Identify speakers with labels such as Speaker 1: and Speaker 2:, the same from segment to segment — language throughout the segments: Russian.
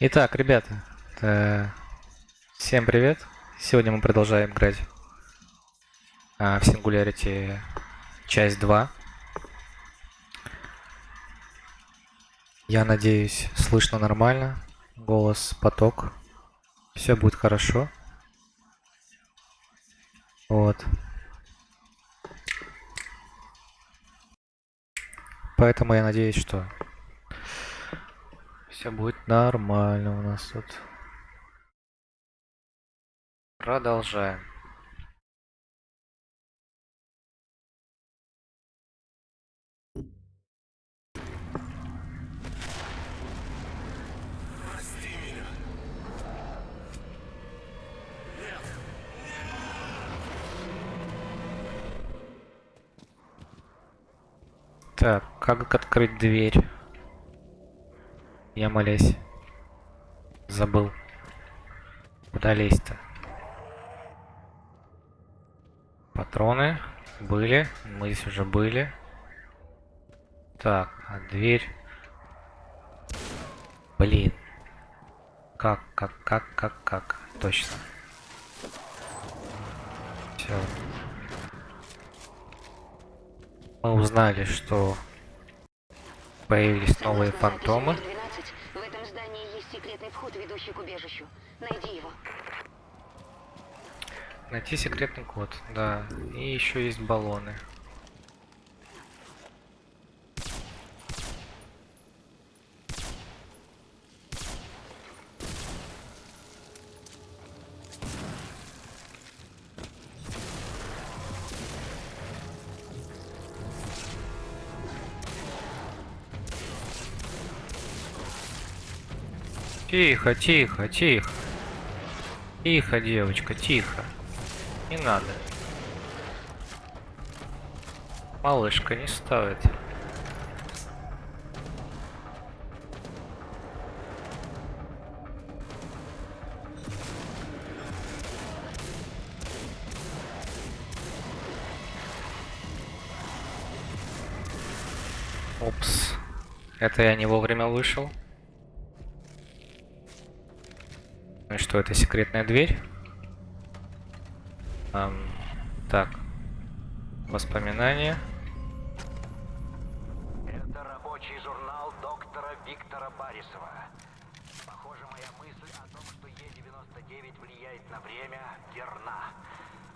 Speaker 1: Итак, ребята, всем привет. Сегодня мы продолжаем играть в Singularity часть 2. Я надеюсь, слышно нормально, голос, поток, все будет хорошо. Вот. Поэтому я надеюсь, что все будет нормально у нас тут. Продолжаем. Так, как открыть дверь? Я молясь. Забыл. Куда лезть-то? Патроны были. Мы здесь уже были. Так, а дверь... Блин. Как? Точно. Все. Мы узнали, что появились новые фантомы.
Speaker 2: В этом здании есть секретный вход, ведущий к убежищу. Найди его.
Speaker 1: Найти секретный код, да. И еще есть баллоны. Тихо. Тихо, девочка, тихо. Не надо. Малышка не стоит. Упс. Это я не вовремя вышел. Ну и что, это секретная дверь? Так. Воспоминания.
Speaker 3: Это рабочий журнал доктора Виктора Барисова. Похоже, моя мысль о том, что Е99 влияет на время, верна.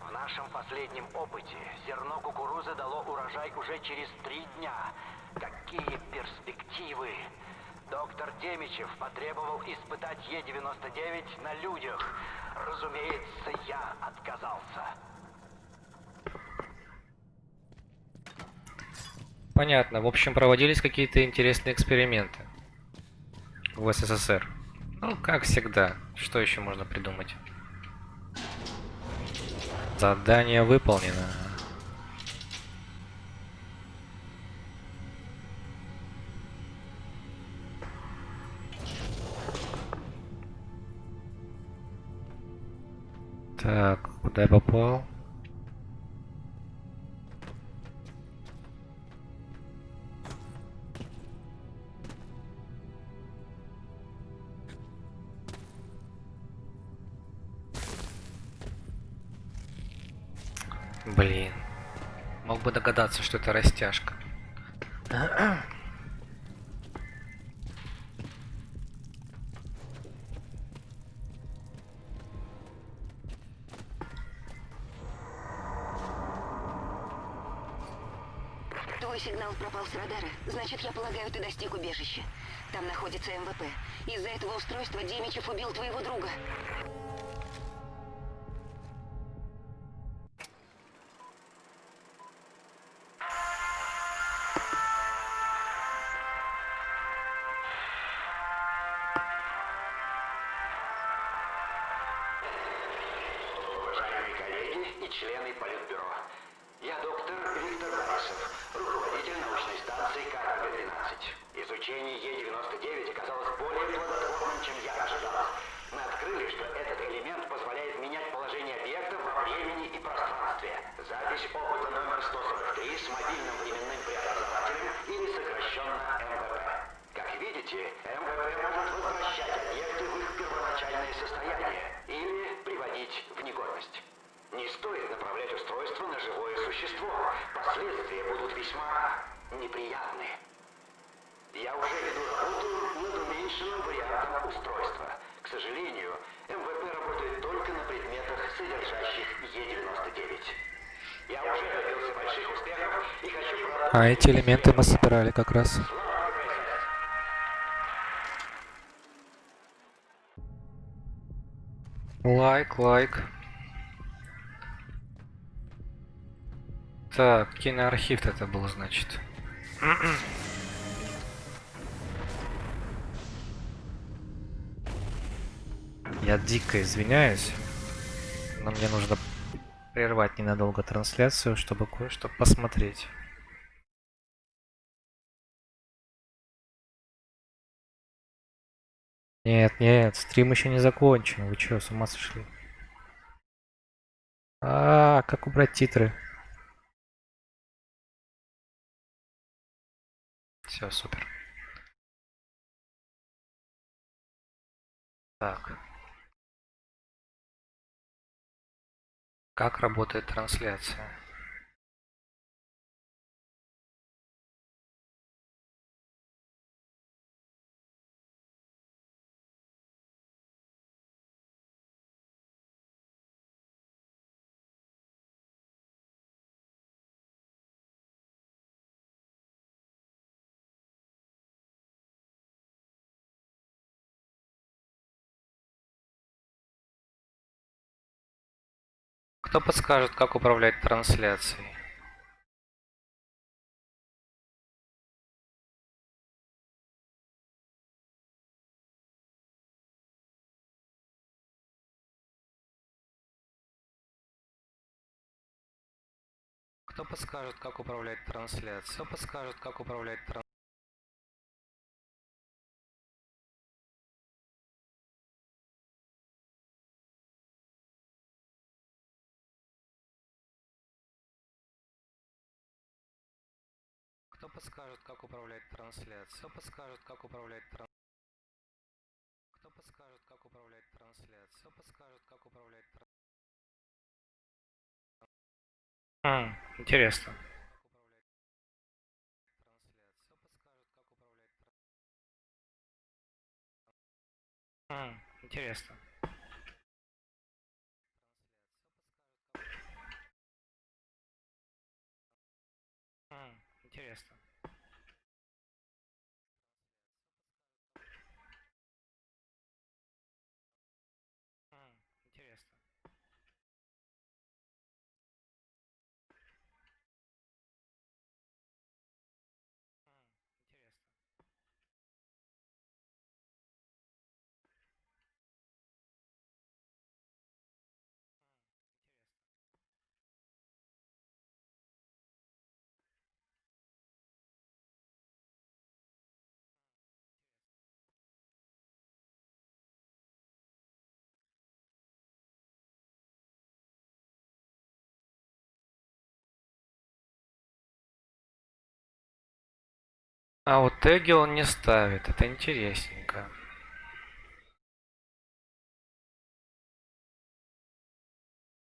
Speaker 3: В нашем последнем опыте зерно кукурузы дало урожай уже через 3 дня. Какие перспективы! Доктор Демичев потребовал испытать Е99 на людях. Разумеется, я отказался.
Speaker 1: Понятно. В общем, проводились какие-то интересные эксперименты в СССР. Ну, как всегда. Что еще можно придумать? Задание выполнено. Так, куда я попал? Блин. Мог бы догадаться, что это растяжка.
Speaker 2: Твой сигнал пропал с радара. Значит, я полагаю, ты достиг убежища. Там находится МВП. Из-за этого устройства Демичев убил твоего друга.
Speaker 3: Уважаемые коллеги и члены Политбюро, я доктор Виктор Барисов, руководитель научной станции КРГ-12. Изучение Е99 оказалось более плодотворным, чем я ожидал. Мы открыли, что этот элемент позволяет менять положение объектов во времени и пространстве. Запись опыта номер 143 с мобильным временным преобразователем или сокращенно МВП. Как видите, МВП может возвращать объекты в их первоначальное состояние или приводить в негодность. Не стоит направлять устройство на живое существо. Последствия будут весьма неприятны. Я уже веду работу над уменьшенным вариантом устройства. К сожалению, МВП работает только на предметах, содержащих Е99. Я уже добился больших успехов и хочу продолжить.
Speaker 1: А эти элементы мы собирали как раз. Лайк. Так, киноархив это был, значит. Я дико извиняюсь, но мне нужно прервать ненадолго трансляцию, чтобы кое-что посмотреть. Нет, стрим еще не закончен. Вы что, с ума сошли? Как убрать титры? Все, супер. Так. Как работает трансляция? Кто подскажет, как управлять трансляцией? Кто подскажет, как управлять трансляцией? Кто подскажет, как управлять трансляцией? Кто подскажет, как управлять трансляцией? Кто подскажет, как управлять трансляцией? Кто подскажет, как управлять трансляцией? Кто подскажет, как управлять трансляцией? Интересно. Интересно. Интересно. Интересно. А вот теги он не ставит, это интересненько.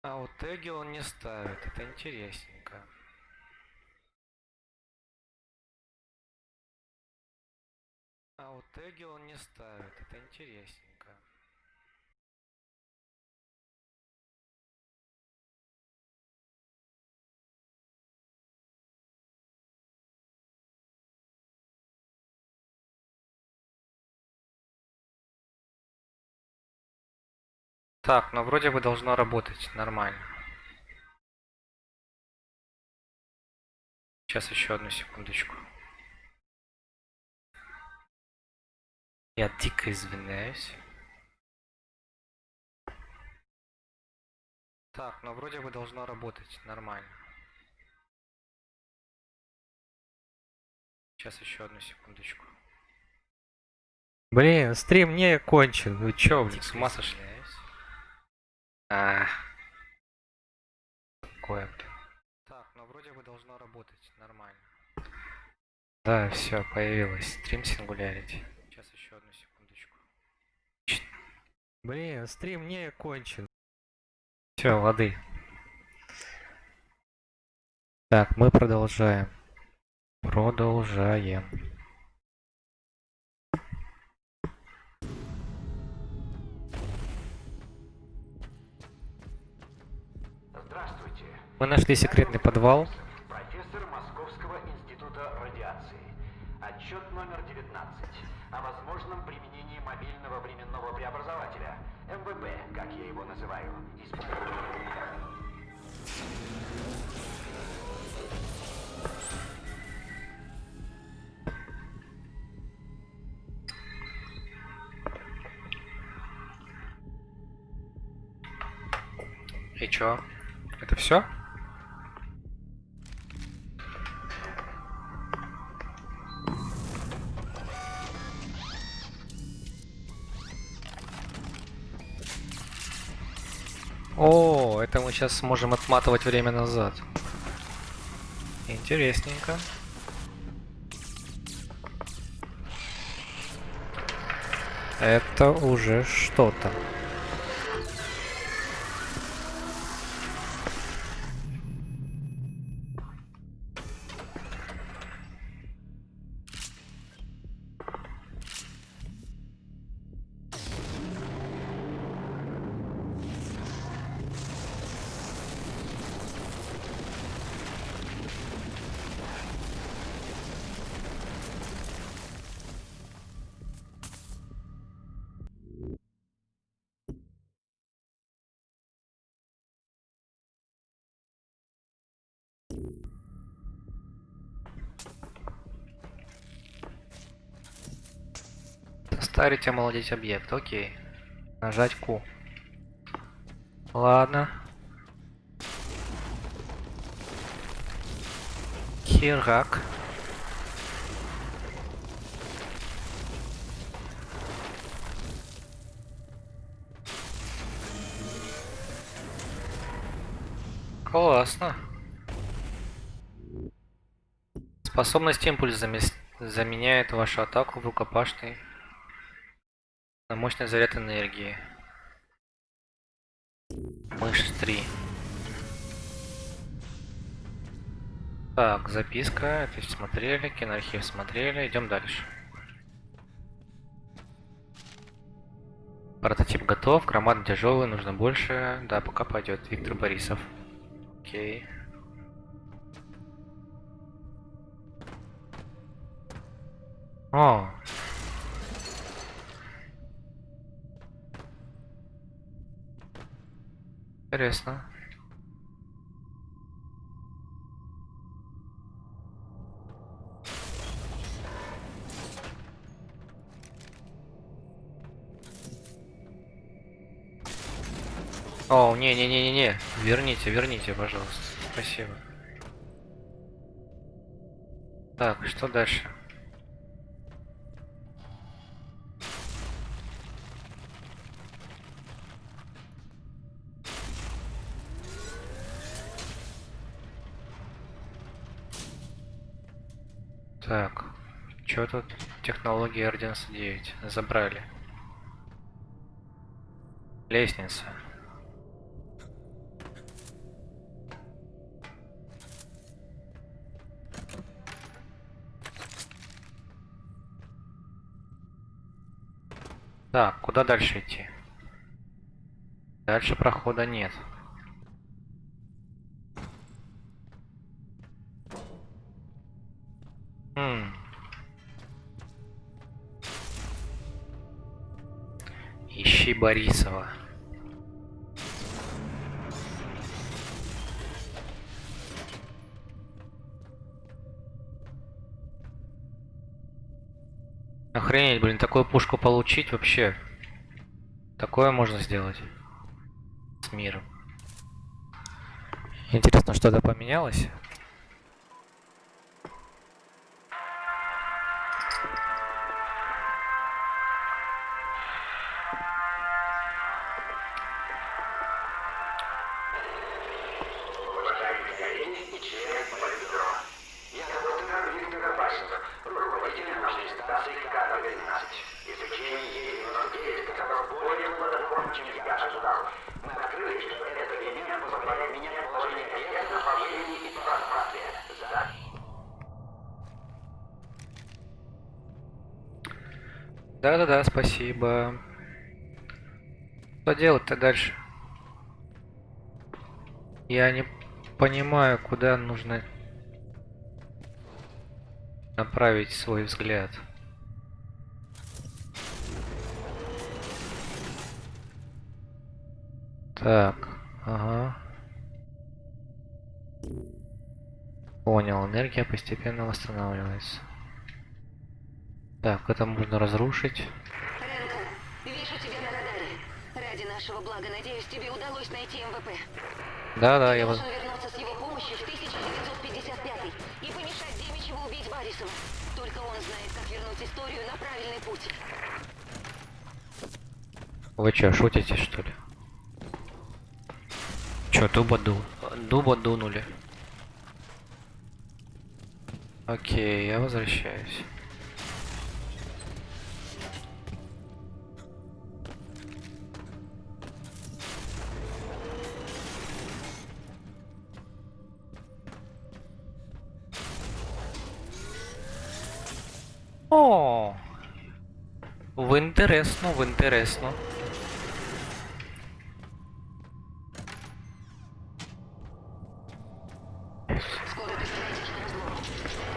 Speaker 1: А вот теги он не ставит, это интересненько. А вот теги он не ставит, это интересненько. Так, ну вроде бы должно работать нормально. Сейчас еще одну секундочку. Я дико извиняюсь. Так, ну вроде бы должно работать нормально. Сейчас еще одну секундочку. Блин, стрим не кончен. Вы чё, блин, с ума сошли? Такое, блин. Так, ну вроде бы должно работать нормально. Да, все, появилось. Stream Singularity. Сейчас еще одну секундочку. Блин, стрим не кончен. Все, лады. Так, мы продолжаем. Продолжаем.
Speaker 3: Здравствуйте.
Speaker 1: Мы нашли секретный подвал.
Speaker 3: Профессор Московского института радиации. Отчет номер 19 о возможном применении мобильного временного преобразователя, МВП, как я его называю.
Speaker 1: И чё? Это все? О, это мы сейчас сможем отматывать время назад. Интересненько. Это уже что-то. Состарить, омолодить объект, окей. Нажать Q. Ладно. Херак. Классно. Способность импульс заменяет вашу атаку в рукопашной на мощный заряд энергии. Мышь 3. Так, записка, это смотрели, киноархив смотрели, идем дальше. Прототип готов, громадно тяжелый, нужно больше. Да, пока пойдет. Виктор Борисов. Окей. О. Интересно. О, не-не-не-не-не. Верните, верните, пожалуйста. Спасибо. Так, что дальше? Так, что тут? Технология R99. Забрали. Лестница. Так, куда дальше идти? Дальше прохода нет. Ищи Борисова. Охренеть, блин, такую пушку получить вообще. Такое можно сделать. С миром. Интересно, что-то поменялось?
Speaker 3: Уважаемые коллеги и члены Политбюро, я доктор Виктор Абасов,
Speaker 1: Да-да-да, спасибо. Что делать-то дальше? Я не понимаю, куда нужно направить свой взгляд. Так, ага. Понял, энергия постепенно восстанавливается. Так, это можно разрушить.
Speaker 2: Ренкар, вижу тебя на радаре. Ради нашего блага, надеюсь, тебе удалось найти МВП.
Speaker 1: Да-да,
Speaker 2: Ты
Speaker 1: я вот...
Speaker 2: должен вернуться с его помощью в 1955 и помешать Демичеву убить Барисова. Только он знает, как вернуть историю на правильный путь.
Speaker 1: Вы чё, шутите, что ли? Чё, дуба дунули. Окей, я возвращаюсь. О, в интересно, в интересно.
Speaker 2: Скоро ты подойдешь к разлому.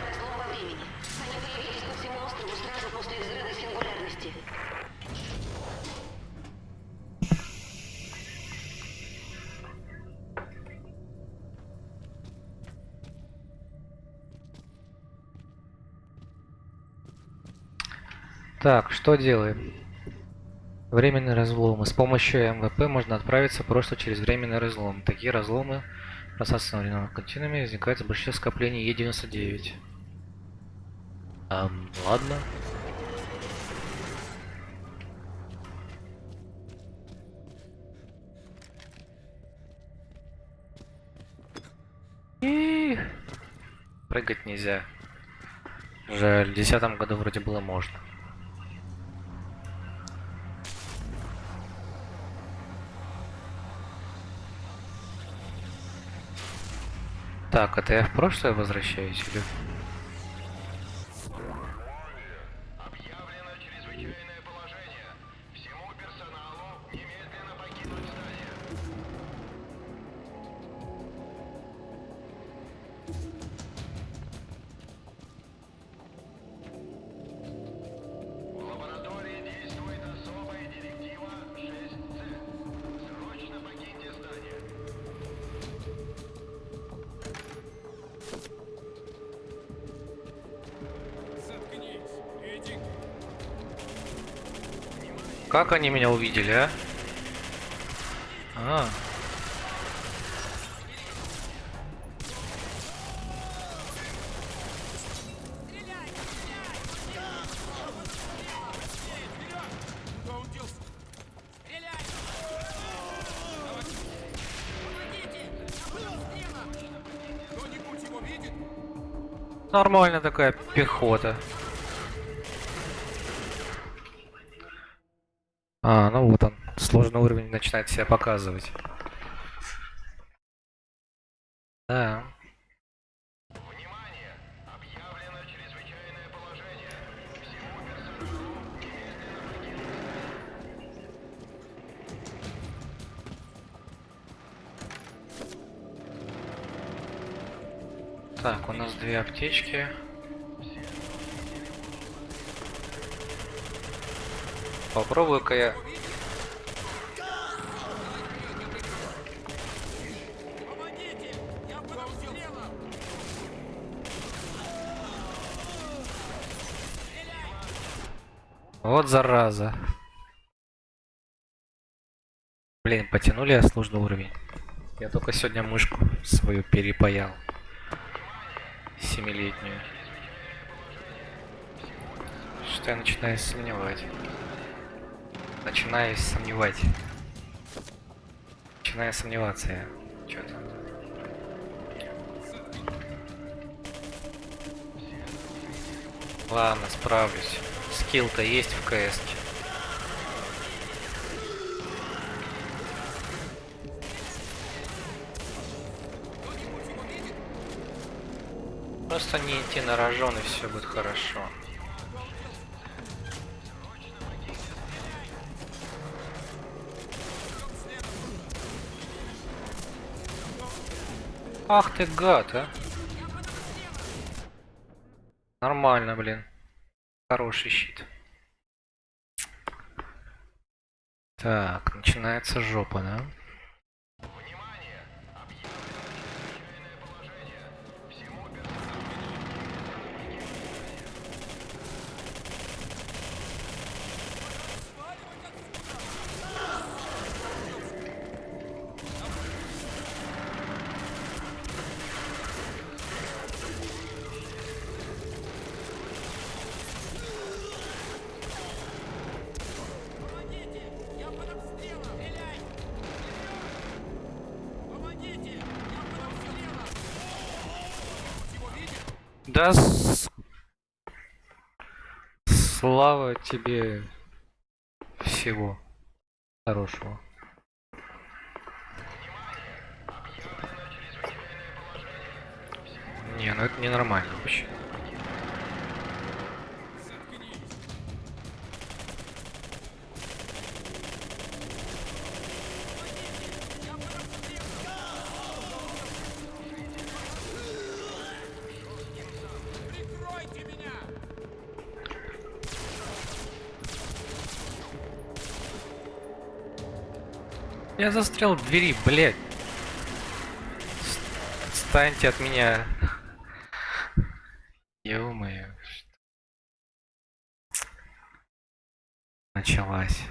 Speaker 2: Разлом во времени. Они появились по всему острову сразу после взрыва сингулярности.
Speaker 1: Так, что делаем? Временный разлом. С помощью МВП можно отправиться просто через временный разлом. Такие разломы пространственно временного континууме возникают с больших скоплений Е99. Ладно. И прыгать нельзя. Жаль, в 2010 году вроде было можно. Так, это я в прошлое возвращаюсь или...
Speaker 3: Объявлено чрезвычайное положение. Всему персоналу немедленно покинуть здание. В лаборатории действует особая директива 6С. Срочно покиньте здание.
Speaker 1: Как они меня увидели, а? А. Нормально такая пехота. А, ну вот он. Сложный уровень начинает себя показывать. Да.
Speaker 3: Внимание! Объявлено чрезвычайное положение. Всему персоналу немедленно покинуть здание.
Speaker 1: Так, у нас две аптечки. Попробую-ка я... Вот зараза. Блин, потянули я сложный уровень. Я только сегодня мышку свою перепаял. 7-летнюю. Что я начинаю сомневать. Начинаю сомневаться я. Что-то. Ладно, справлюсь. Скилл-то есть в КС-ке. Просто не идти на рожон, и все будет хорошо. Ах ты гад, а. Нормально, блин. Хороший щит. Так, начинается жопа, да? Да слава тебе всего хорошего. Не, ну это ненормально вообще. Я застрял в двери, блядь. Отстаньте от меня. Ё-моё. Началась.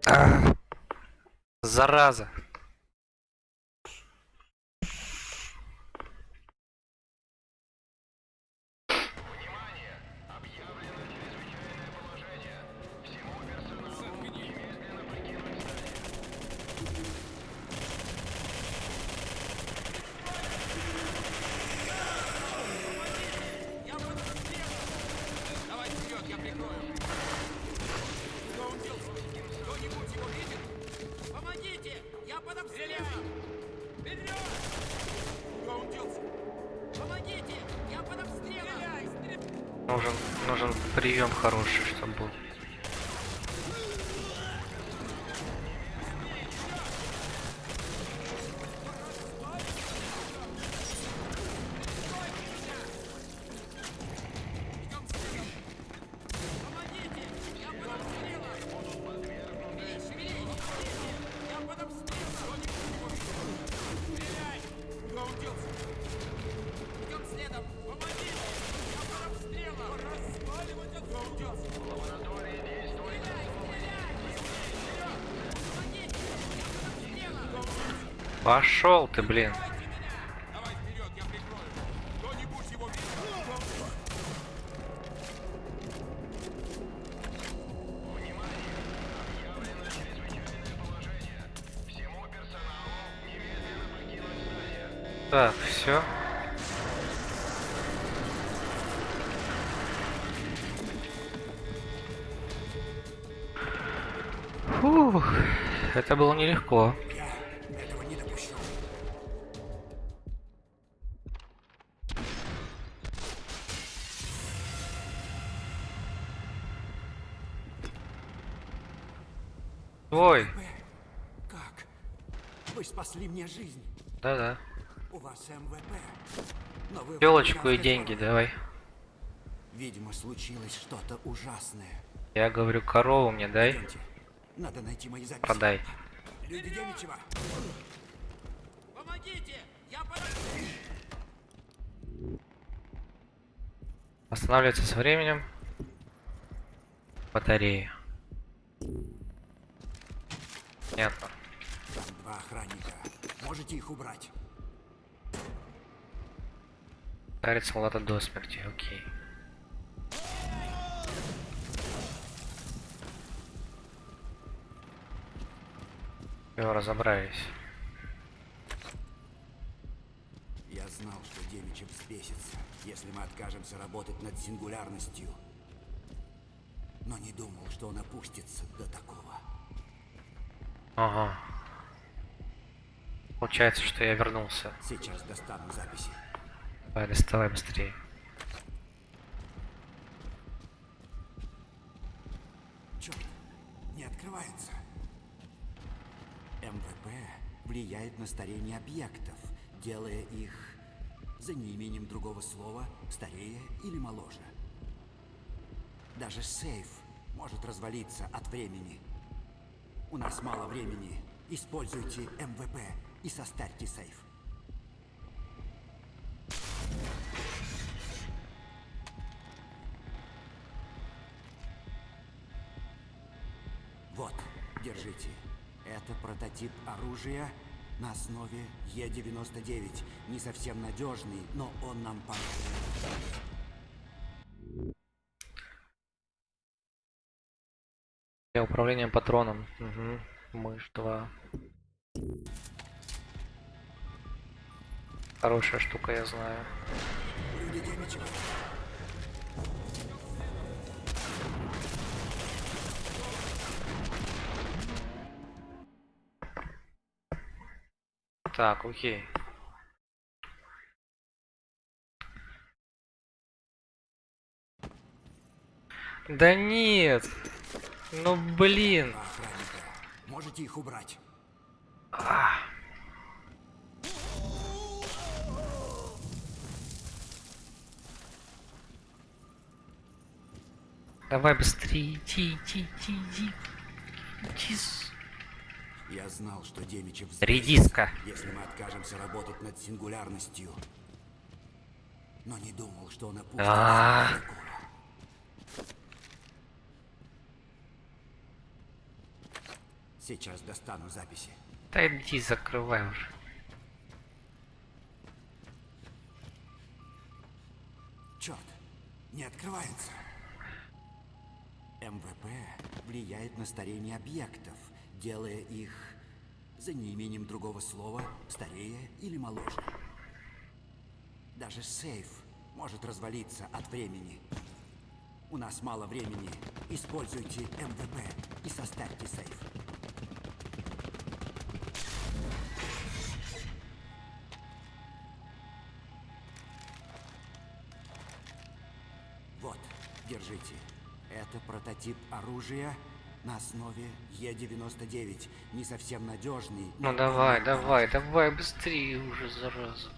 Speaker 1: Ах, зараза. Нужен, нужен прием хороший, чтобы был. Пошел ты, блин. Так, все. Фух, это было нелегко.
Speaker 3: Я этого не допущу.
Speaker 1: Ой,
Speaker 3: Как? Вы спасли мне жизнь.
Speaker 1: да-да.
Speaker 3: У вас МВП. Но вы в
Speaker 1: Телочку и
Speaker 3: американской
Speaker 1: деньги
Speaker 3: форме.
Speaker 1: давай.
Speaker 3: Видимо, случилось что-то ужасное.
Speaker 1: Я говорю, корову мне дай,
Speaker 3: Идемте. Надо найти мои записи.
Speaker 1: продай.
Speaker 3: Люди Демичева.
Speaker 4: Помогите! Я под...
Speaker 1: Останавливается со временем. Батарея. Понятно.
Speaker 3: Там 2 охранника. Можете их убрать?
Speaker 1: Старит солдата до смерти, окей. Все, разобрались.
Speaker 3: Я знал, что Демичев взбесится.
Speaker 4: если мы откажемся работать над сингулярностью. Но не думал, что он опустится до такого.
Speaker 1: Ага. Получается, что я вернулся.
Speaker 4: Сейчас достану записи.
Speaker 1: Давай, доставай быстрее.
Speaker 4: Черт, не открывается. МВП влияет на старение объектов, делая их, за неимением другого слова, старее или моложе. Даже сейф может развалиться от времени. У нас мало времени. Используйте МВП и состарьте сейф. Вот, держите. Это прототип оружия на основе Е-99. Не совсем надежный, но он нам поможет.
Speaker 1: Для управления патроном. Угу. Мышь 2. Хорошая штука, я знаю.
Speaker 4: Люди Демичева.
Speaker 1: Так, окей. Да нет! Ну блин!
Speaker 4: Охранника. Можете их убрать?
Speaker 1: Давай быстрее, иди.
Speaker 4: Я знал, что Демичев
Speaker 1: Редиска.
Speaker 4: если мы откажемся работать над сингулярностью. Но не думал, что он опустится
Speaker 1: А.
Speaker 4: до такого. Сейчас достану записи.
Speaker 1: Да иди, закрывай уже.
Speaker 4: Черт, не открывается. МВП влияет на старение объектов, делая их, за неимением другого слова, старее или моложе. Даже сейф может развалиться от времени. У нас мало времени. Используйте МВП и состарьте сейф. Вот, держите. Это прототип оружия на основе Е-99. Не совсем надежный.
Speaker 1: Ну
Speaker 4: но
Speaker 1: давай,
Speaker 4: он
Speaker 1: давай быстрее уже, зараза.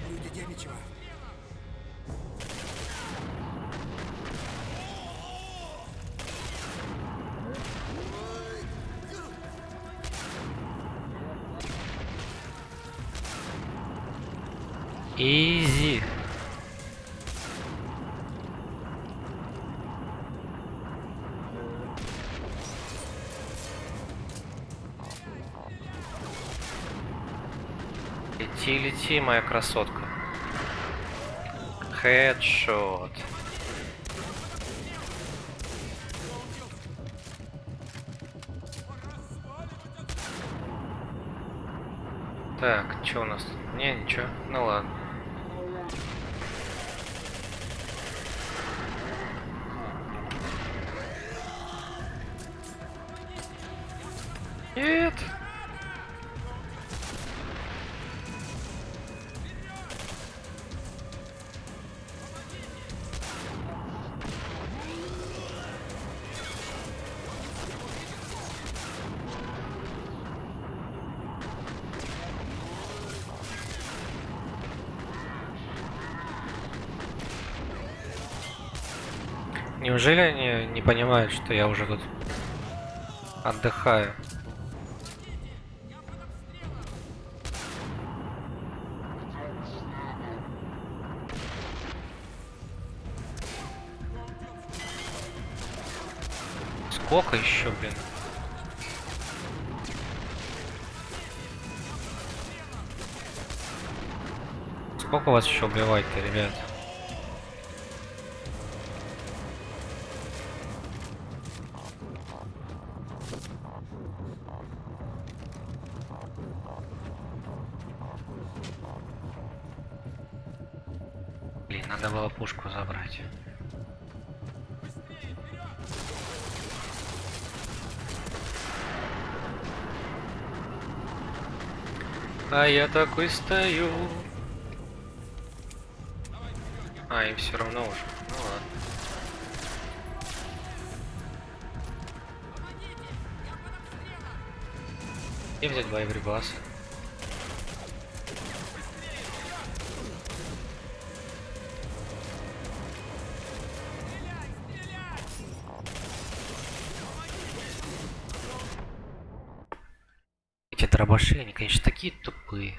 Speaker 4: Люди Демичева.
Speaker 1: Изи. Лети, моя красотка. Хедшот. Так, что у нас тут? Не, ничего. Ну ладно. Нет. Неужели они не понимают, что я уже тут отдыхаю? Сколько еще, блин? Сколько вас еще убивать-то, ребят? Блин, надо было пушку забрать. А я такой стою. А, им все равно уже. Ну ладно. И взять боеприпасы. Эти дробаши, они, конечно, такие тупые.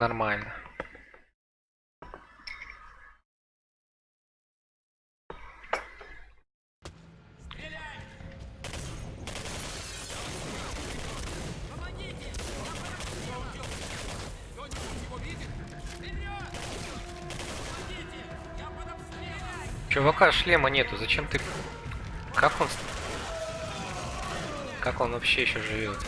Speaker 1: Нормально. Чувака шлема нету, зачем ты... Как он... Как он вообще еще живет?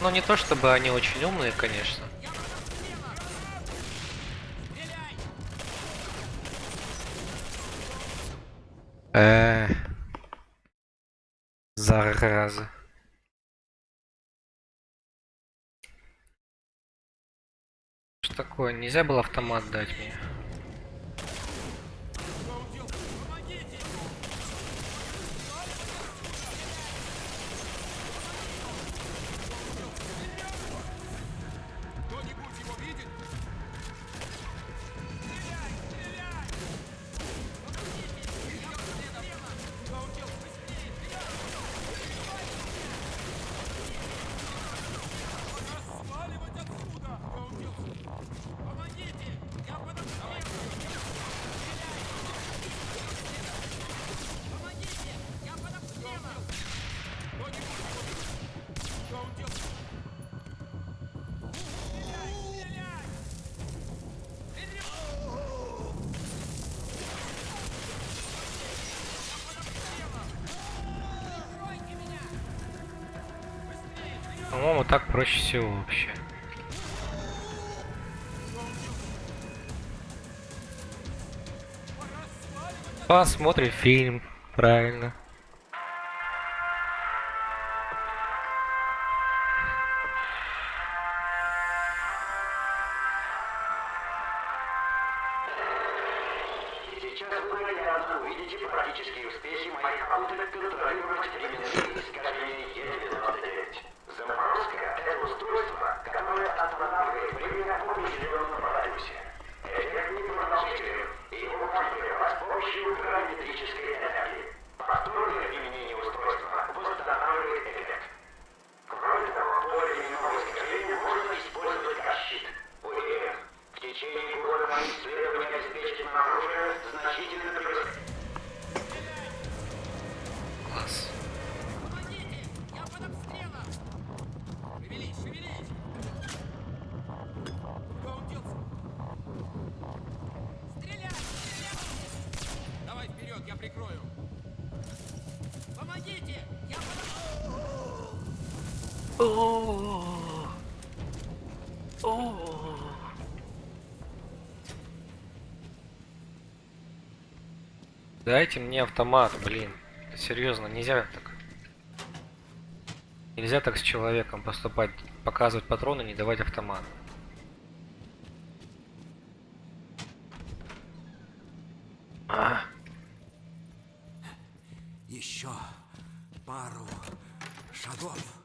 Speaker 1: Ну не то чтобы они очень умные, конечно. Зараза. Что такое? Нельзя было автомат дать мне. По-моему, так проще всего вообще. Посмотрим фильм, правильно.
Speaker 3: Сейчас вы наглядно увидите практические успехи моих попыток контролировать временные искажения Е99. Заморозка — это устройство, которое останавливает время в определенном радиусе. Эффект непродолжителен, и его можно прервать с помощью гравиметрической энергии. Повторное применение устройства восстанавливает эффект. Кроме того, поле временного искажения можно использовать как щит. Уверен, в течение года мои исследования обеспечены оружие значительно превосходит.
Speaker 1: Класс.
Speaker 5: Помогите! Я под обстрелом! Шевелись, шевелись! Куда он делся? Стрелять! Стрелять! Давай вперед, я прикрою! Помогите! Я под
Speaker 1: Дайте мне автомат, блин. Серьезно, нельзя так. Нельзя так с человеком поступать. Показывать патроны, не давать автомат. А,
Speaker 4: Еще пару шагов.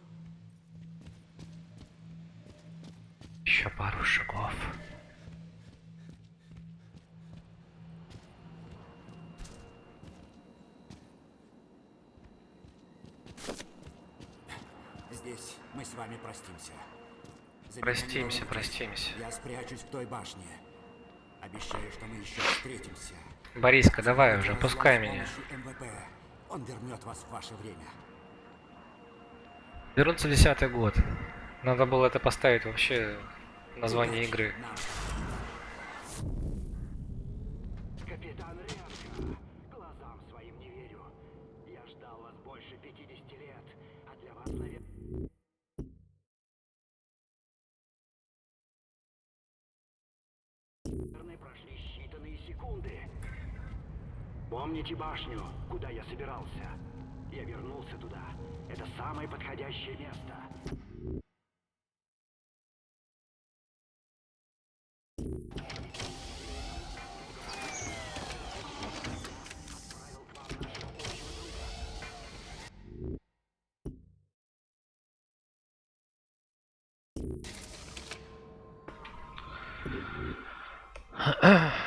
Speaker 1: еще пару шагов.
Speaker 4: Здесь мы с вами простимся. За меня
Speaker 1: Простимся,
Speaker 4: не волнуйтесь.
Speaker 1: простимся.
Speaker 4: Я спрячусь в той башне. Обещаю, что мы еще встретимся.
Speaker 1: Бориска, давай
Speaker 4: Взломайте
Speaker 1: уже,
Speaker 4: разлом
Speaker 1: пускай
Speaker 4: с
Speaker 1: меня.
Speaker 4: помощью МВП. Он вернет вас в ваше время.
Speaker 1: Вернуться в 10-й год. Надо было это поставить вообще в название
Speaker 4: Удачи,
Speaker 1: игры.
Speaker 4: нам.
Speaker 3: Капитан Ряшка, глазам своим не верю. Я ждал вас больше 50 лет, а для вас, наверное, прошли считанные секунды. Помните башню, куда я собирался? Я вернулся туда. Это самое подходящее место.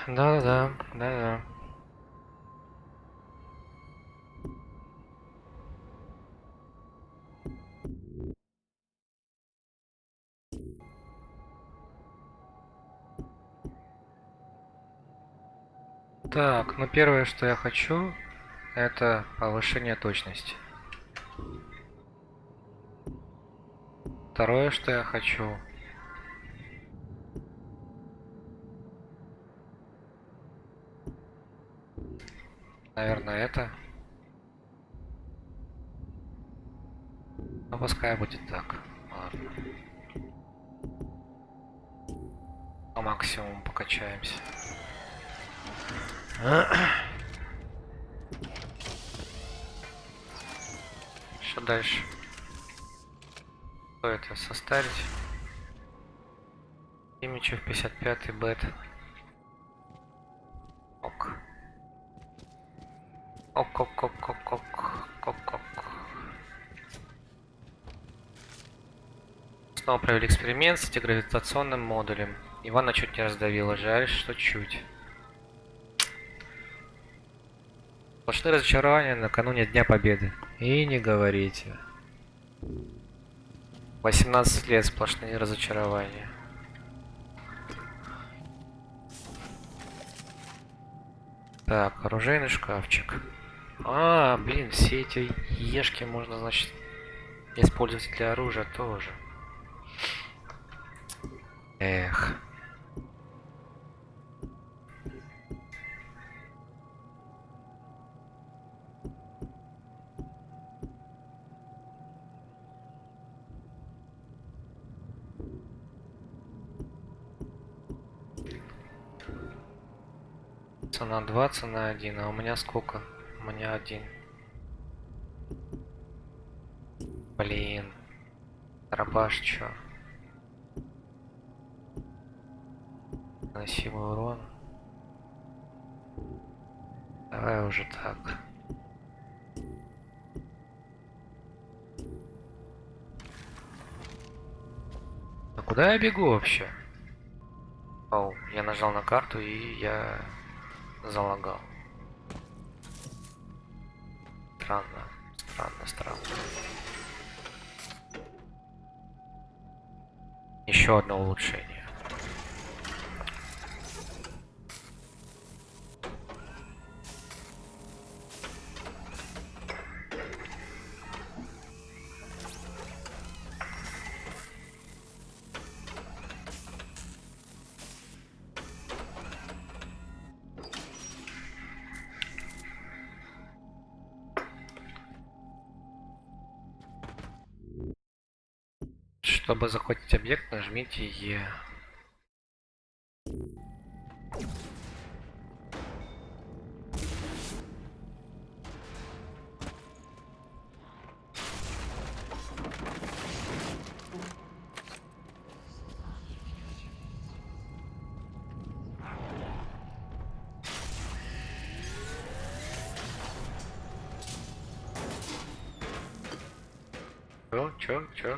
Speaker 1: Да-да-да, да-да. Так, ну первое, что я хочу, это повышение точности. Второе, что я хочу, наверное, это. Ну, пускай будет так. Ладно. По максимуму покачаемся. Что дальше? Что это? Состарить? Имичев 55 бет. Ок. Ок. Снова провели эксперимент с антигравитационным модулем. Ивана чуть не раздавило, жаль, что чуть. Сплошные разочарования накануне Дня Победы. И не говорите. 18 лет сплошные разочарования. Так, оружейный шкафчик. А, блин, все эти ешки можно, значит, использовать для оружия тоже. Эх. Цена 2, цена 1, а у меня сколько? У меня 1. Блин. Дробаш чё? Наносимый урон. Давай уже так. А куда я бегу вообще? Оу, я нажал на карту и я залагал. Странно. Еще одно улучшение. Чтобы захватить объект, нажмите Е. Чё?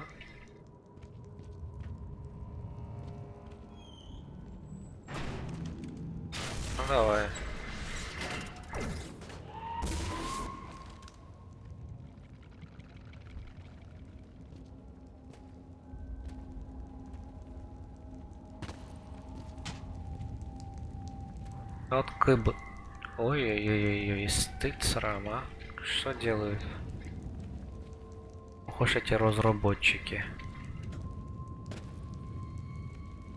Speaker 1: Ну давай. Вот кыб. Ой-ой-ой-ой, стыд, срам, а? Что делают? Похож эти разработчики.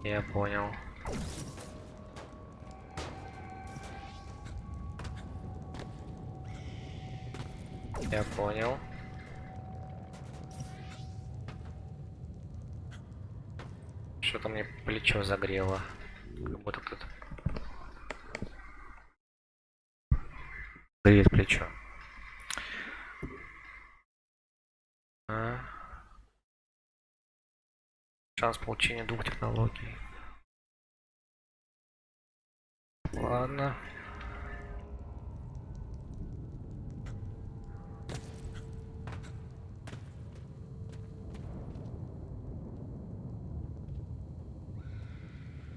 Speaker 1: Я понял. Я понял. Что-то мне плечо загрело. Как будто кто-то греет плечо. А? Шанс получения двух технологий. Ладно.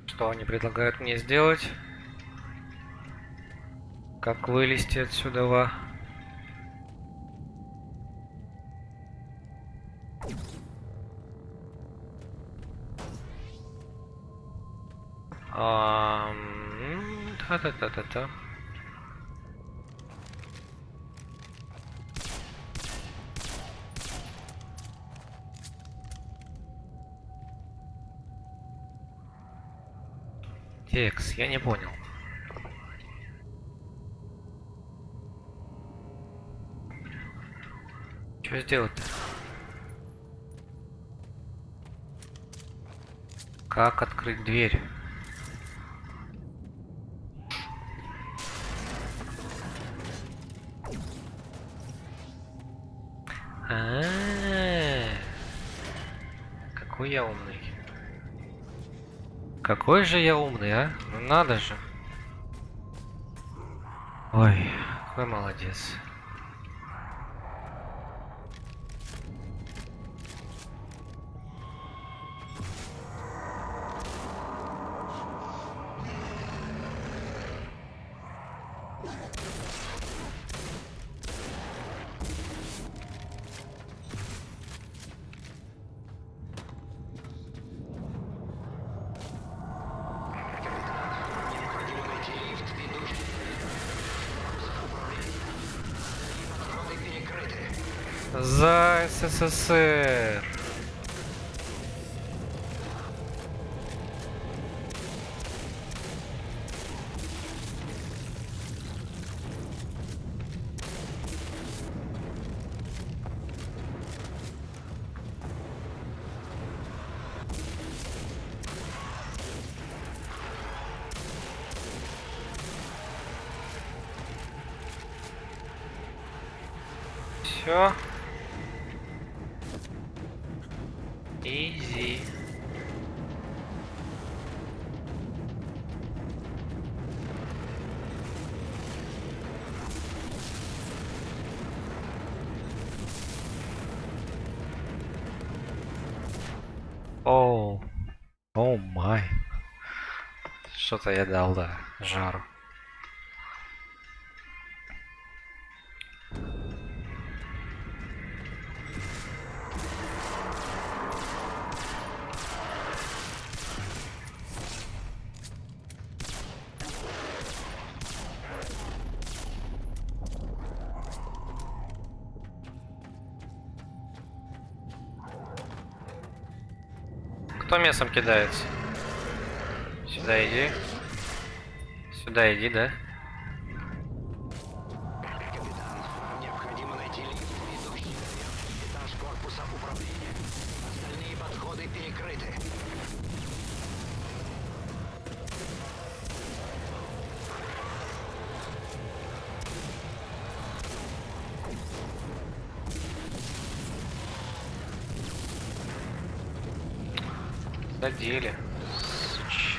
Speaker 1: Что они предлагают мне сделать? Как вылезти отсюда? Та-та-та-та-та. Текс, я не понял. Что сделать-то? Как открыть дверь? Какой я умный. Какой же я умный, а? Ну надо же. Ой, какой молодец. За СССР. Все. Изи. Оу. О май. Что-то я дал, да, жару. Кто мясом кидается? Сюда иди. Сюда иди, да?
Speaker 3: Капитан, необходимо найти лифт, ведущий наверх. Этаж корпуса управления. Остальные подходы перекрыты.
Speaker 1: Задели. Суч.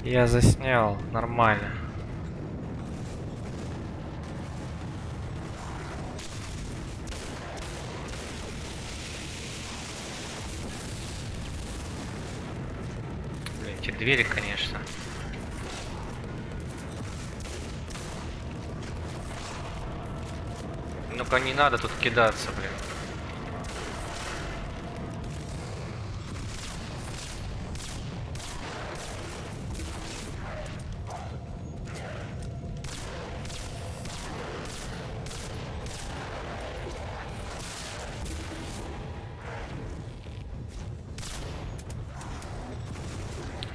Speaker 1: Я заснял, нормально. Блин, эти двери, конечно. Только не надо тут кидаться, блин.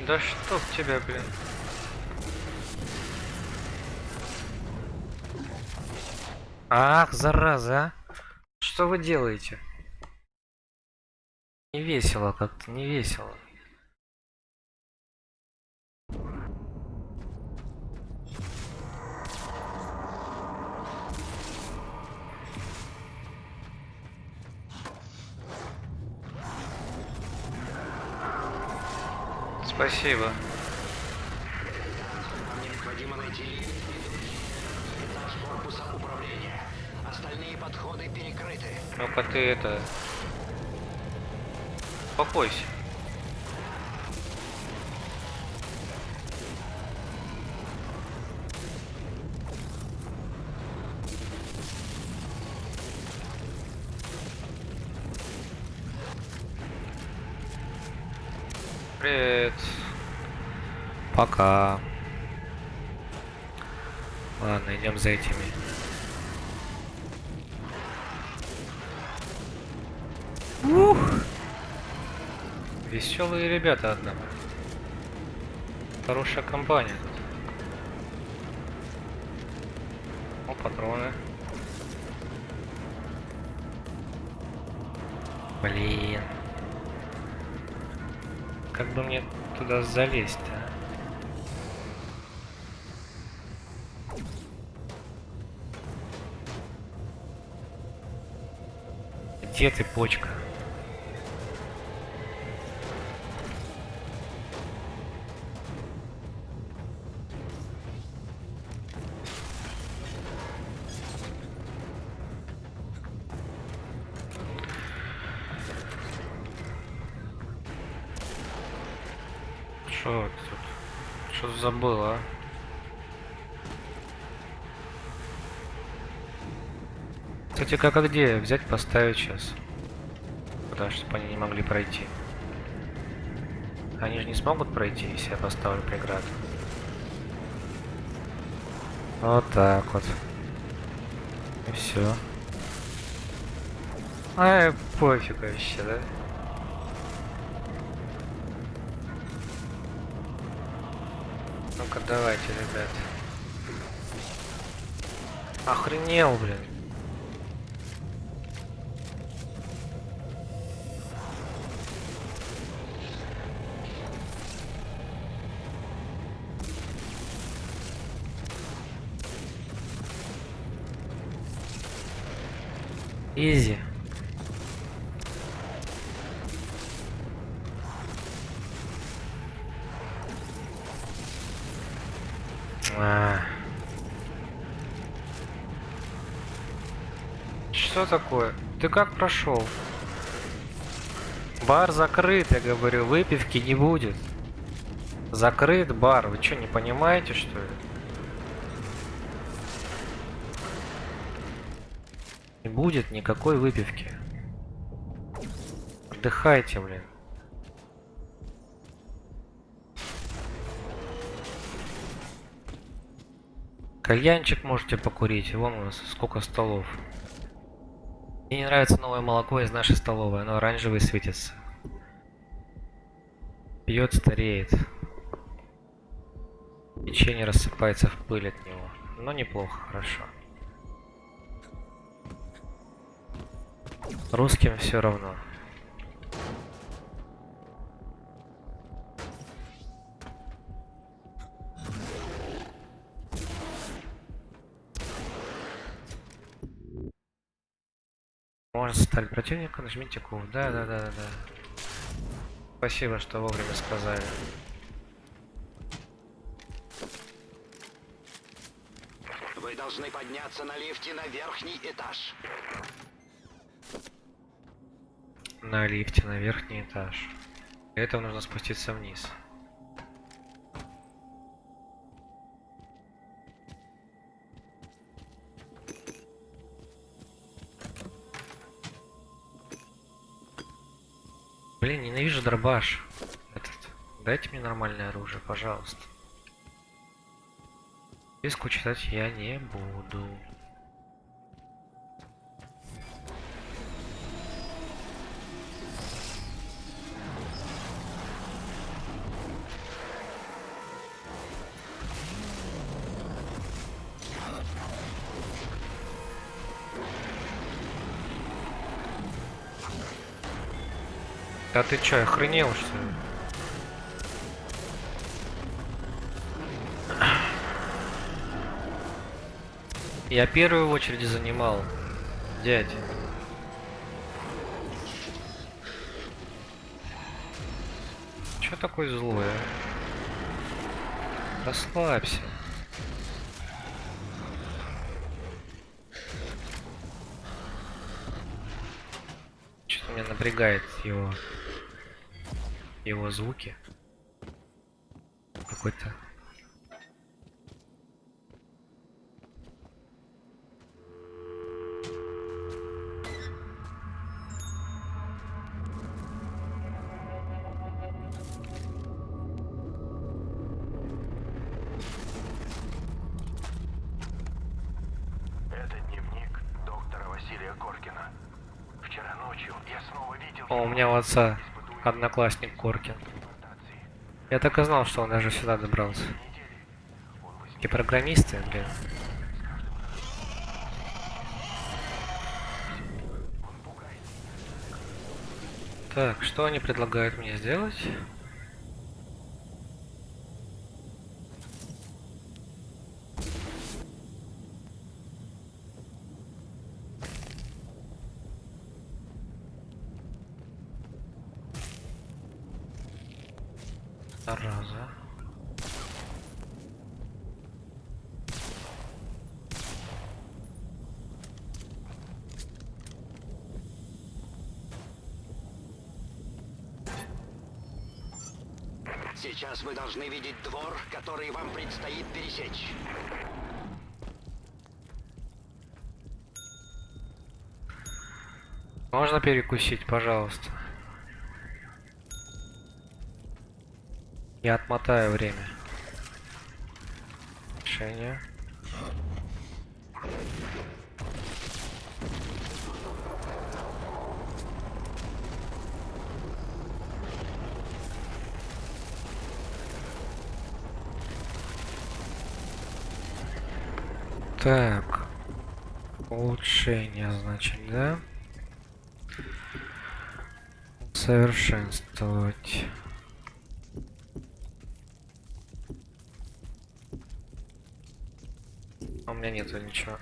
Speaker 1: Да чтоб тебя, блин. Ах, зараза, а. Что вы делаете? Не весело как-то, не весело. Спасибо.
Speaker 3: Необходимо найти этаж корпуса управления. Остальные подходы перекрыты.
Speaker 1: Ну-ка ты это... Успокойся. Привет. Пока. Ладно, идем за этими. Ух! Веселые ребята, однако. Хорошая компания тут. О, патроны. Блин. Как бы мне туда залезть-то? Где ты, почка? Что тут? Что забыл, а? Кстати, как и где? Взять, поставить сейчас. Куда, чтобы они не могли пройти. Они же не смогут пройти, если я поставлю преграду. Вот так вот. И все. Ай, пофиг вообще, да? Ну-ка, давайте, ребят. Охренел, блин. Изи. Что такое? Ты как прошел? Бар закрыт, я говорю, выпивки не будет. Закрыт бар. Вы что, не понимаете, что ли? Не будет никакой выпивки. Отдыхайте, блин. Кальянчик можете покурить. Вон у нас сколько столов. Мне не нравится новое молоко из нашей столовой. Оно оранжевое светится. Пьет, стареет. Печенье рассыпается в пыль от него. Но неплохо, хорошо. Русским все равно. Можно стать противника, нажмите Q. Да. Спасибо, что вовремя сказали.
Speaker 3: Вы должны подняться на лифте на верхний этаж.
Speaker 1: На лифте на верхний этаж. Для этого нужно спуститься вниз. Блин, ненавижу дробаш. Этот. Дайте мне нормальное оружие, пожалуйста. Списку читать я не буду. Да ты чё, охренел, что ли? Я первую в очереди занимал, дядь. Чё такой злой, а? Расслабься. Что-то меня напрягает его звуки. Какой-то.
Speaker 3: Это дневник доктора Василия Коркина. Вчера ночью я снова видел
Speaker 1: О, у меня у отца одноклассник Коркин. Я так и знал, что он даже сюда добрался. И программисты, блин. Так, что они предлагают мне сделать? Зараза.
Speaker 3: Сейчас вы должны видеть двор, который вам предстоит пересечь.
Speaker 1: Можно перекусить, пожалуйста? Я отмотаю время. Решение. Так. Улучшение, значит, да? Совершенствовать. А у меня нету ничего.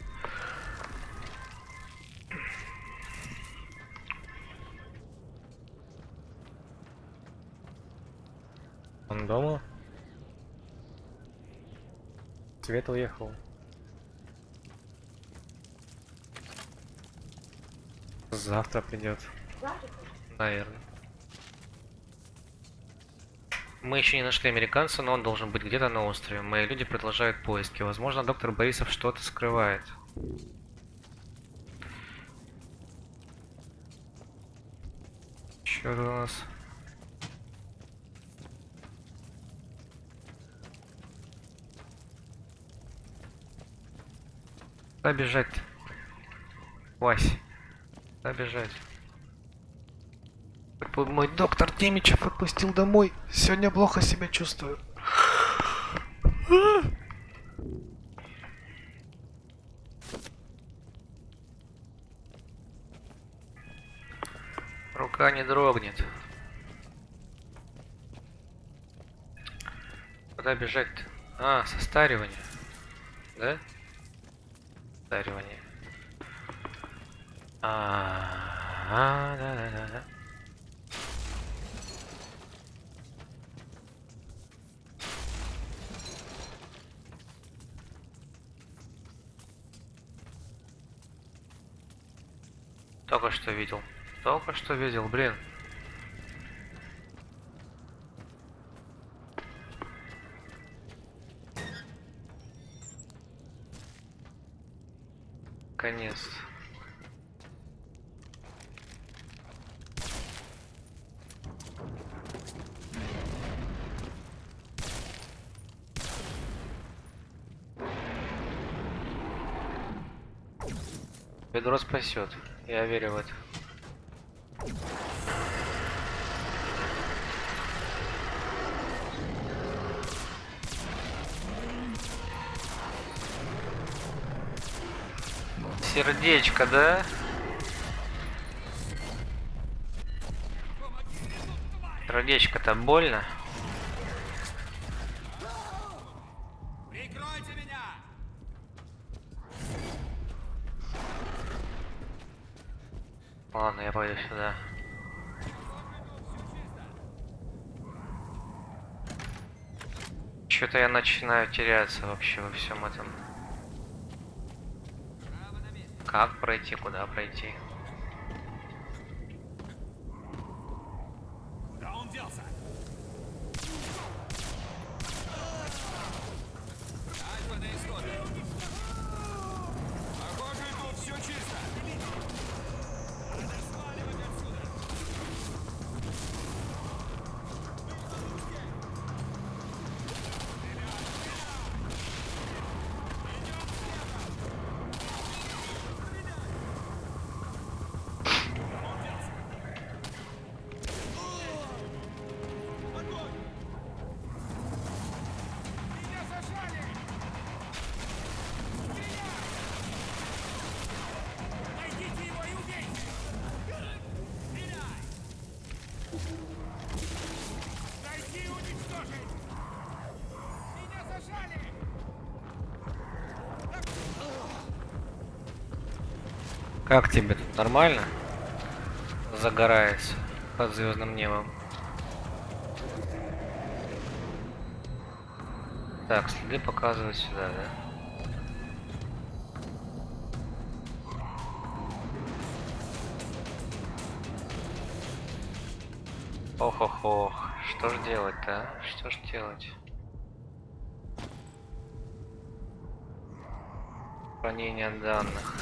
Speaker 1: Он дома? Свет уехал. Завтра придет. Наверное. Мы еще не нашли американца, но он должен быть где-то на острове. Мои люди продолжают поиски. Возможно, доктор Борисов что-то скрывает. Что у нас? Куда бежать? Вась. Куда бежать? Мой доктор Демичев отпустил домой. Сегодня плохо себя чувствую. Рука не дрогнет. Куда бежать-то? А, состаривание. Да? Состаривание. Да. Только что видел. Только что видел, блин. Конец. Ведро спасет. Я верю в это. Сердечко, да? Сердечко-то больно.
Speaker 5: Прикройте меня!
Speaker 1: Ладно, я пойду сюда. Что-то я начинаю теряться вообще во всем этом. Как пройти, куда пройти?
Speaker 5: Куда он делся? Альфа на исходе. Похоже, тут все чисто. Надо сваливать отсюда. Меня зажали! Найдите его и убейте! Стреляй! Найти и уничтожить! Меня зажали!
Speaker 1: Как тебе тут нормально? Загорается под звездным небом. Так, следы показывают сюда, да? Ох-ох-ох, что ж делать-то, а? Что ж делать? Хранение данных.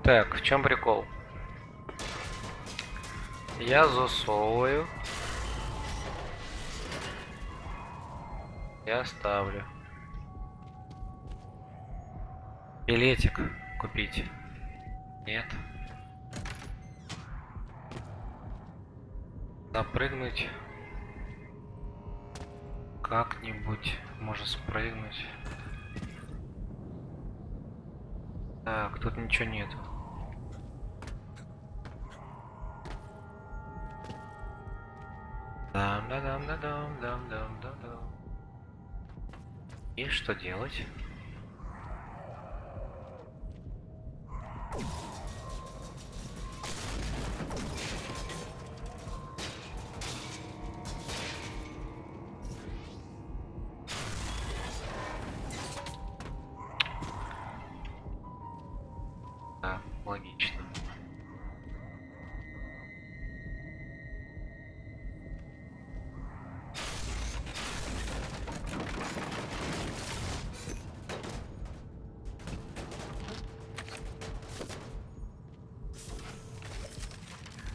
Speaker 1: Так, в чем прикол? Я засовываю. Я ставлю. Билетик купить. Нет. Запрыгнуть. Как-нибудь можно спрыгнуть. Так, тут ничего нету. Дам-да-дам-да-дам-дам-дам-дам-дам. И что делать? Да, логично.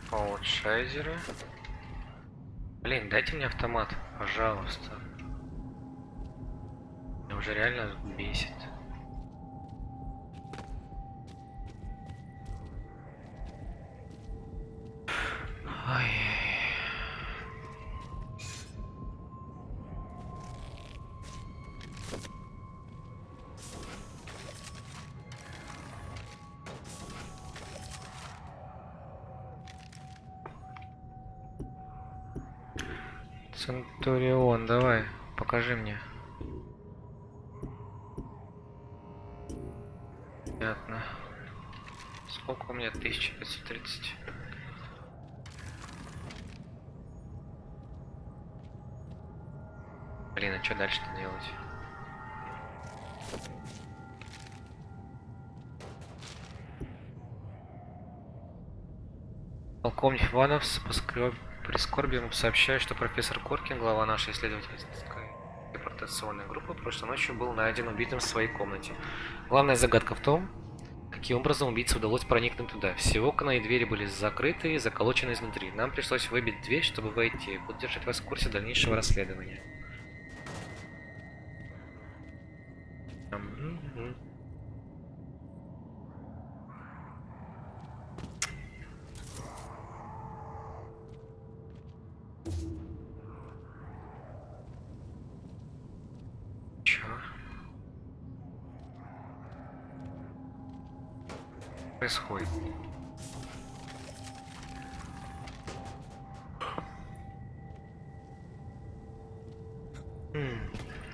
Speaker 1: Аутшайзеры. Блин, дайте мне автомат, пожалуйста. Меня уже реально бесит. Ай. Центурион, давай, покажи мне. Понятно. Сколько у меня? 1530. Блин, а что дальше-то делать? Полковник Иванов с прискорбием сообщает, что профессор Коркин, глава нашей исследовательской эксплуатационной группы прошлой ночью был найден убитым в своей комнате. Главная загадка в том, каким образом убийце удалось проникнуть туда. Все окна и двери были закрыты и заколочены изнутри. Нам пришлось выбить дверь, чтобы войти. Буду держать вас в курсе дальнейшего расследования. Чё? Происходит?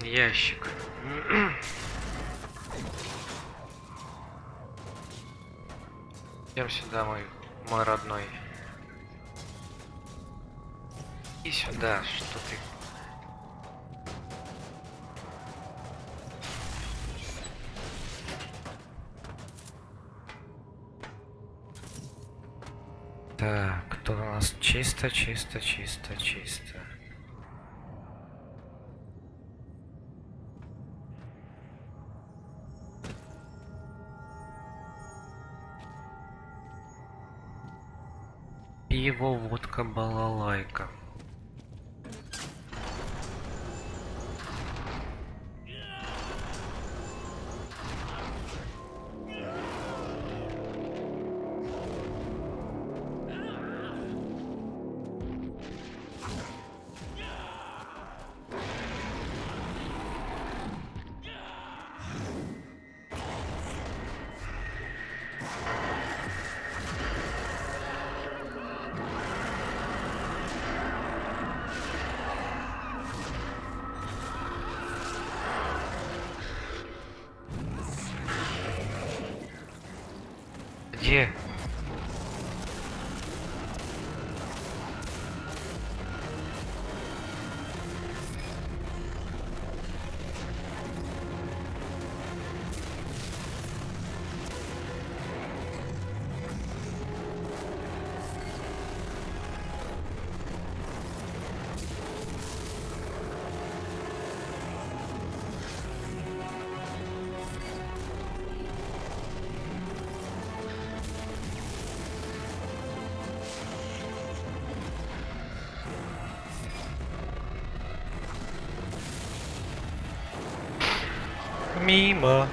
Speaker 1: Ящик. Идем сюда, мой родной. И сюда, что ты? Так, тут у нас чисто, чисто, чисто, чисто. Пиво, водка, балалайка. Где? Мимо.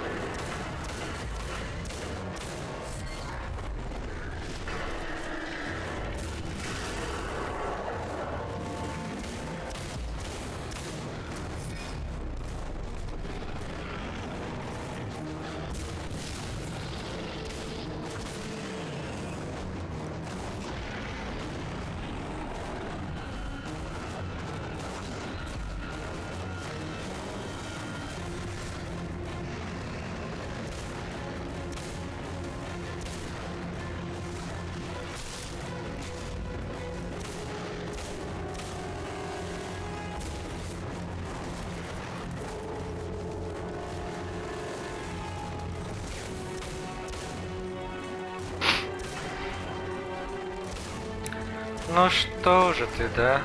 Speaker 1: Ну что же ты, да?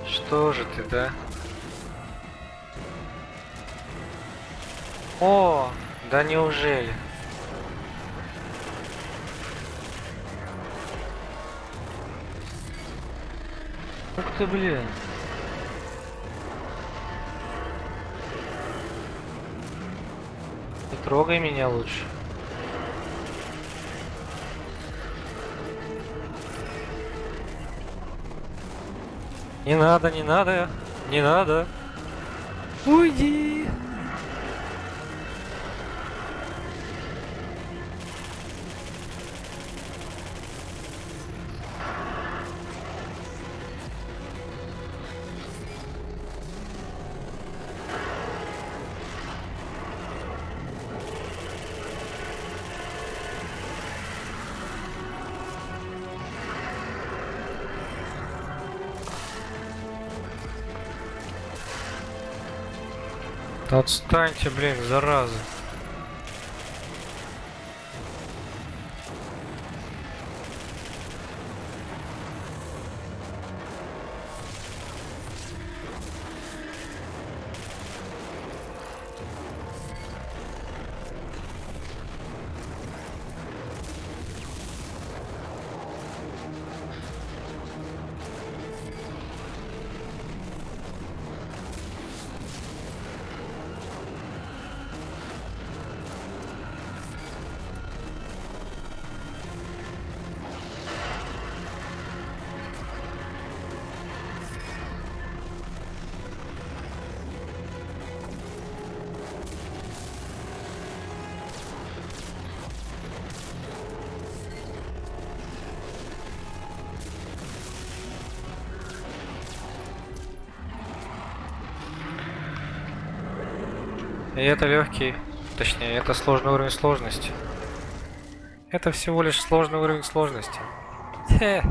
Speaker 1: Что же ты, да? О, да неужели? Ух ты, блин. Не трогай меня лучше. Не надо, не надо, не надо. Уйди. Да отстаньте, блин, зараза. И это легкий, точнее, это сложный уровень сложности. Это всего лишь сложный уровень сложности. Хе.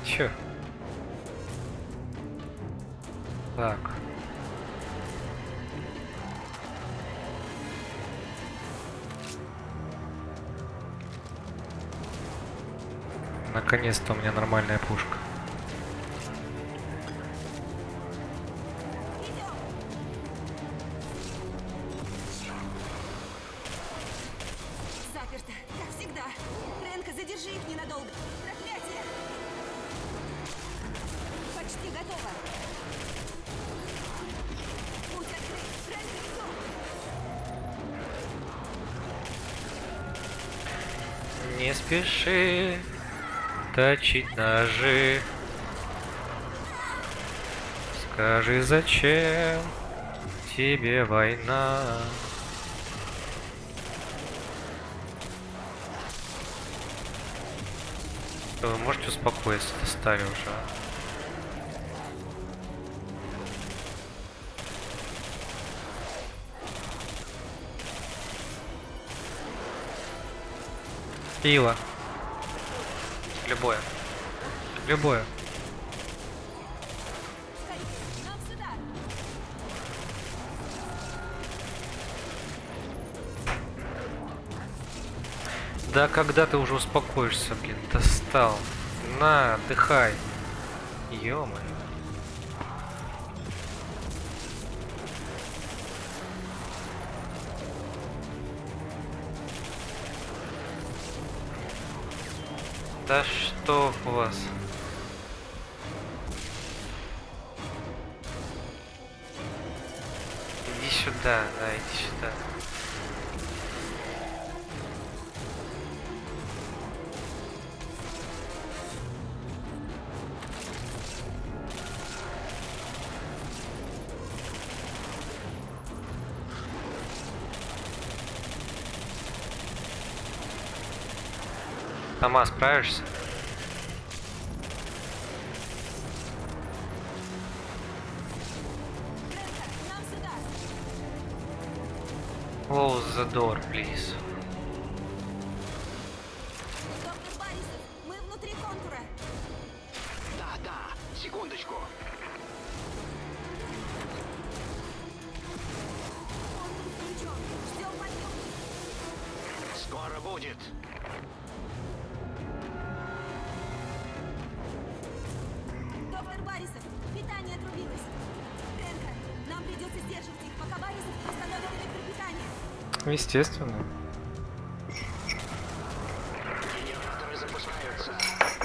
Speaker 1: Чё? Так. Наконец-то у меня нормальная пушка.
Speaker 2: Заперто, как всегда. Ренка, задержи их ненадолго. Проклятие! Почти готово. Путь открыт. Ренка, идем.
Speaker 1: Не спеши точить ножи. Скажи, зачем тебе война? Вы можете успокоиться, достали уже. Пиво. Любое. Любое.
Speaker 2: Скорее, нам сюда.
Speaker 1: Да когда ты уже успокоишься, блин, достал. На, отдыхай. Ё-моё. Да что у вас? Иди сюда, да, иди сюда. Сама справишься?
Speaker 2: Ренка, нам сюда.
Speaker 1: Close the door, please.
Speaker 2: Доктор Борисов, мы внутри контура.
Speaker 3: Да, секундочку.
Speaker 2: Контур включен. Ждем подъемки.
Speaker 3: Скоро будет.
Speaker 2: Доктор Борисов, питание отрубилось. Ренка, нам придется сдерживать их, пока Борисов восстановит электропитание.
Speaker 1: Естественно.
Speaker 3: Генераторы запускаются.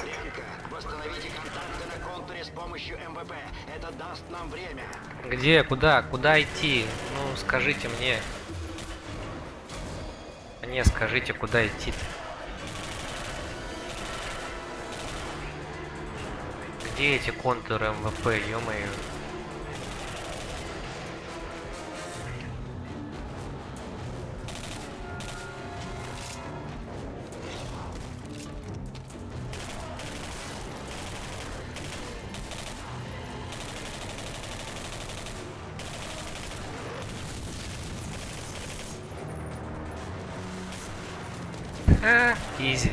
Speaker 3: Ленка, восстановите контакты на контуре с помощью МВП. Это даст нам время.
Speaker 1: Где? Куда? Куда идти? Ну, скажите мне. Мне скажите, куда идти -то? Где эти контуры МВП, ё-моё? Изи.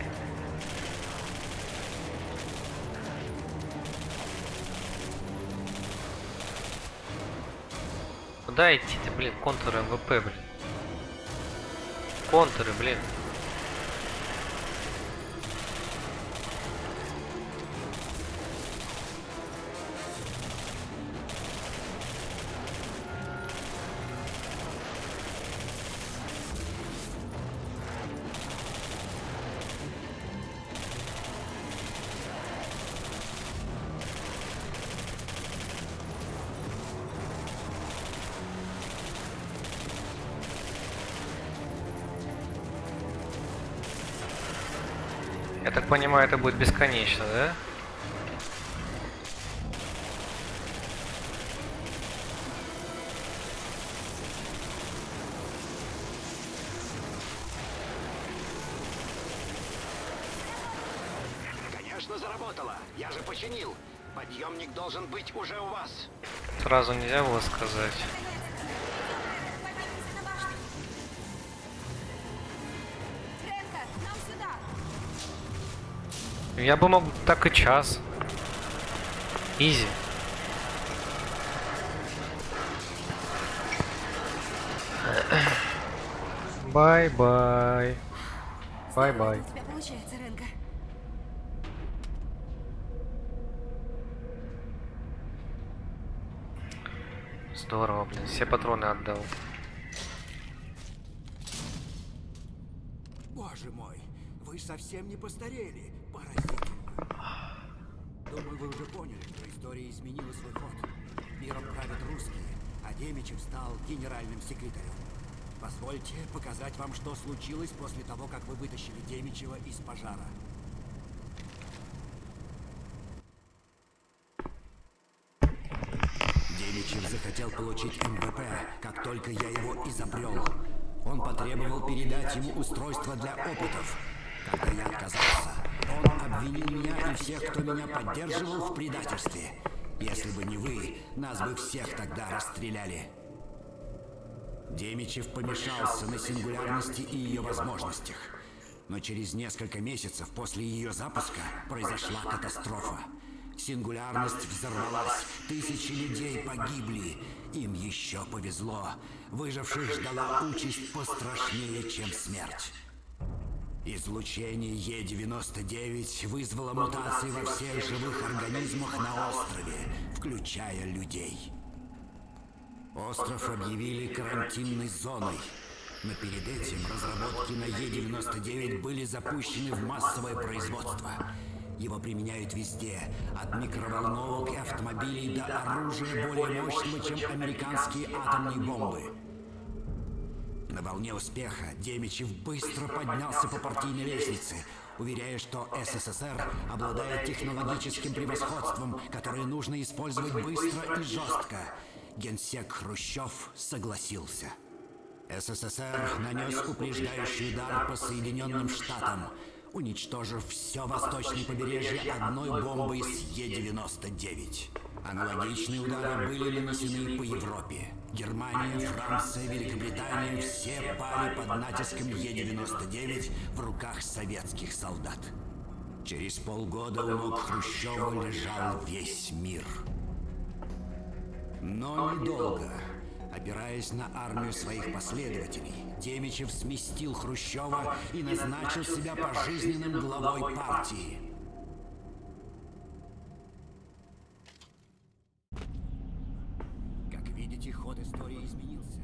Speaker 1: Куда идти-то, блин? Контуры МВП, блин. Контуры, блин. Я так понимаю, это будет бесконечно, да?
Speaker 3: Конечно, заработало. Я же починил. Подъемник должен быть уже у вас.
Speaker 1: Сразу нельзя было сказать.
Speaker 2: Поднимемся на
Speaker 1: Я бы мог так и час. Изи. Бай-бай. Бай-бай.
Speaker 2: У тебя получается, Ренга.
Speaker 1: Здорово, блин. Все патроны отдал.
Speaker 4: Боже мой, вы совсем не постарели, поразительно. Думаю, вы уже поняли, что история изменила свой ход. Миром правят русские, а Демичев стал генеральным секретарем. Позвольте показать вам, что случилось после того, как вы вытащили Демичева из пожара. Демичев захотел получить МВП, как только я его изобрел. Он потребовал передать ему устройство для опытов. Когда я отказался, он обвинил меня и всех, кто меня поддерживал, в предательстве. Если бы не вы, нас бы всех тогда расстреляли. Демичев помешался на сингулярности и ее возможностях. Но через несколько месяцев после ее запуска произошла катастрофа. Сингулярность взорвалась, тысячи людей погибли. Им еще повезло. Выживших ждала участь пострашнее, чем смерть. Излучение Е-99 вызвало мутации во всех живых организмах на острове, включая людей. Остров объявили карантинной зоной. Но перед этим разработки на Е-99 были запущены в массовое производство. Его применяют везде, от микроволновок и автомобилей до оружия более мощного, чем американские атомные бомбы. На волне успеха Демичев быстро поднялся по партийной лестнице, уверяя, что СССР обладает технологическим превосходством, которое нужно использовать быстро и жестко. Генсек Хрущев согласился. СССР нанес упреждающий удар по Соединенным Штатам, уничтожив все восточное побережье одной бомбой с Е-99. Аналогичные удары были нанесены по Европе. Германия, Франция, Великобритания – все пали под натиском Е-99 в руках советских солдат. Через полгода у ног Хрущева лежал весь мир. Но недолго. Опираясь на армию своих последователей, Демичев сместил Хрущева и назначил себя пожизненным главой партии. Как видите, ход истории изменился.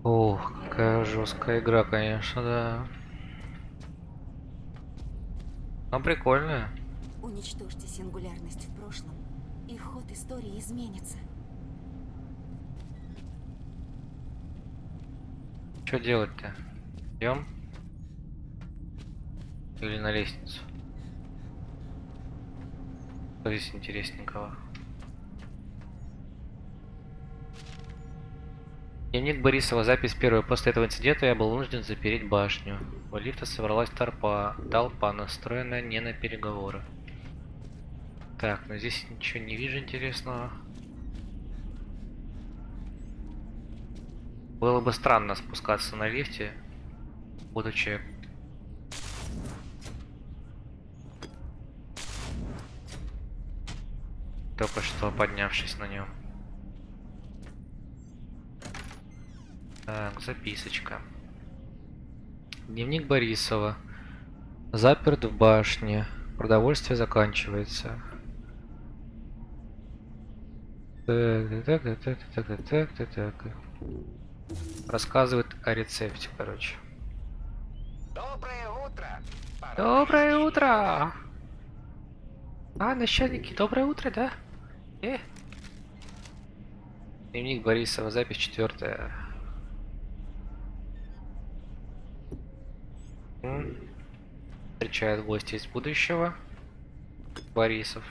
Speaker 1: Ох, какая жесткая игра, конечно, да. Ну, прикольная.
Speaker 2: Уничтожьте сингулярность в прошлом, и ход истории изменится.
Speaker 1: Что делать-то? Идем? Или на лестницу? Что здесь интересненького? Дневник Борисова. Запись первая. После этого инцидента я был вынужден запереть башню. У лифта собралась толпа, настроенная не на переговоры. Так, но здесь ничего не вижу интересного. Было бы странно спускаться на лифте, будучи только что поднявшись на нем. Так, записочка. Дневник Борисова. Заперт в башне. Продовольствие заканчивается. Так. Рассказывает о рецепте, короче.
Speaker 3: Доброе утро!
Speaker 1: Доброе утро! А, начальники, доброе утро, да? Дневник Борисова, запись 4. Встречает гостя из будущего. Борисов.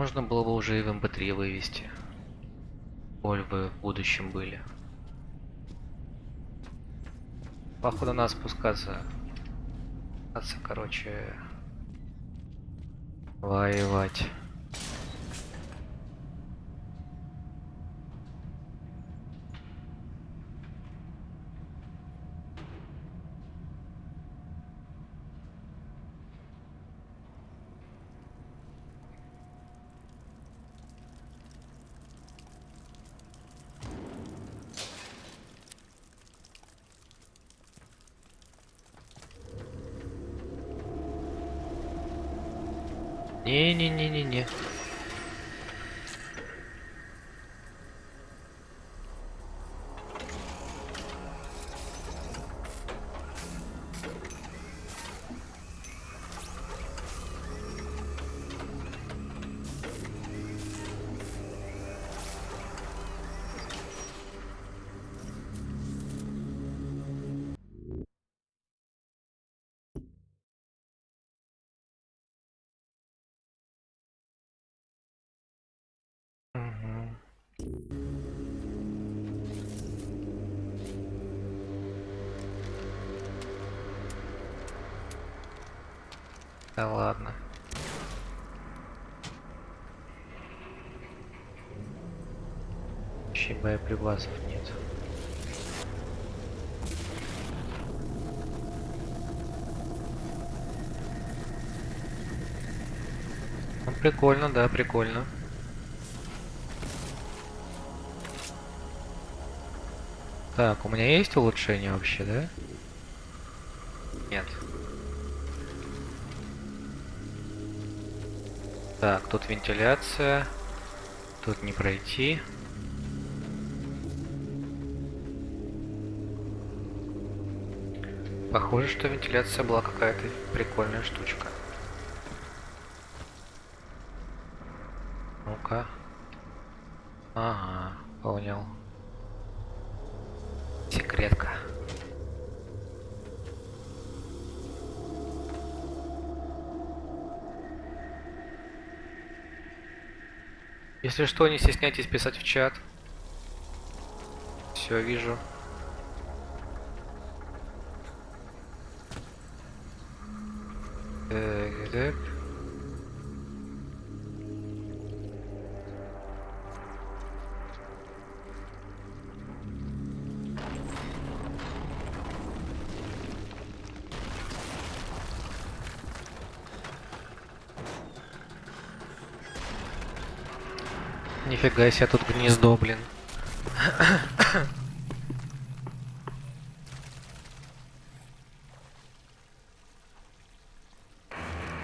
Speaker 1: можно было бы уже и в МП3 вывести. Вольвы в будущем были. Походу надо спускаться. Короче, воевать. Не-не-не-не-не. Мгм. Да ладно. Вообще боеприпасов нет. Ну, прикольно, да, прикольно. Так, у меня есть улучшение вообще, да? Нет. Так, тут вентиляция. Тут не пройти. Похоже, что вентиляция была какая-то прикольная штучка. Ну-ка. Ага, понял. Секретка. Если что, не стесняйтесь писать в чат. Все вижу. Так. Нифига себе, тут гнездо, блин.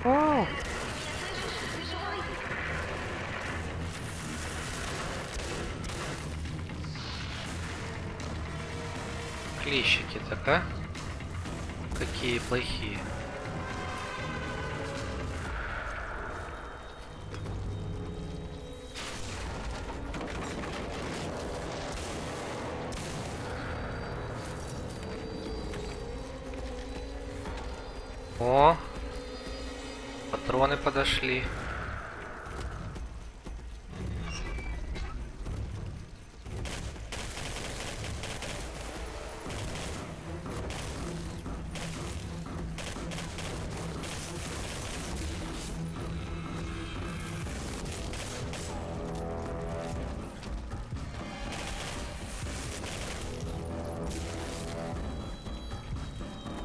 Speaker 1: О! Клещики так, а? Какие плохие. О! Патроны подошли.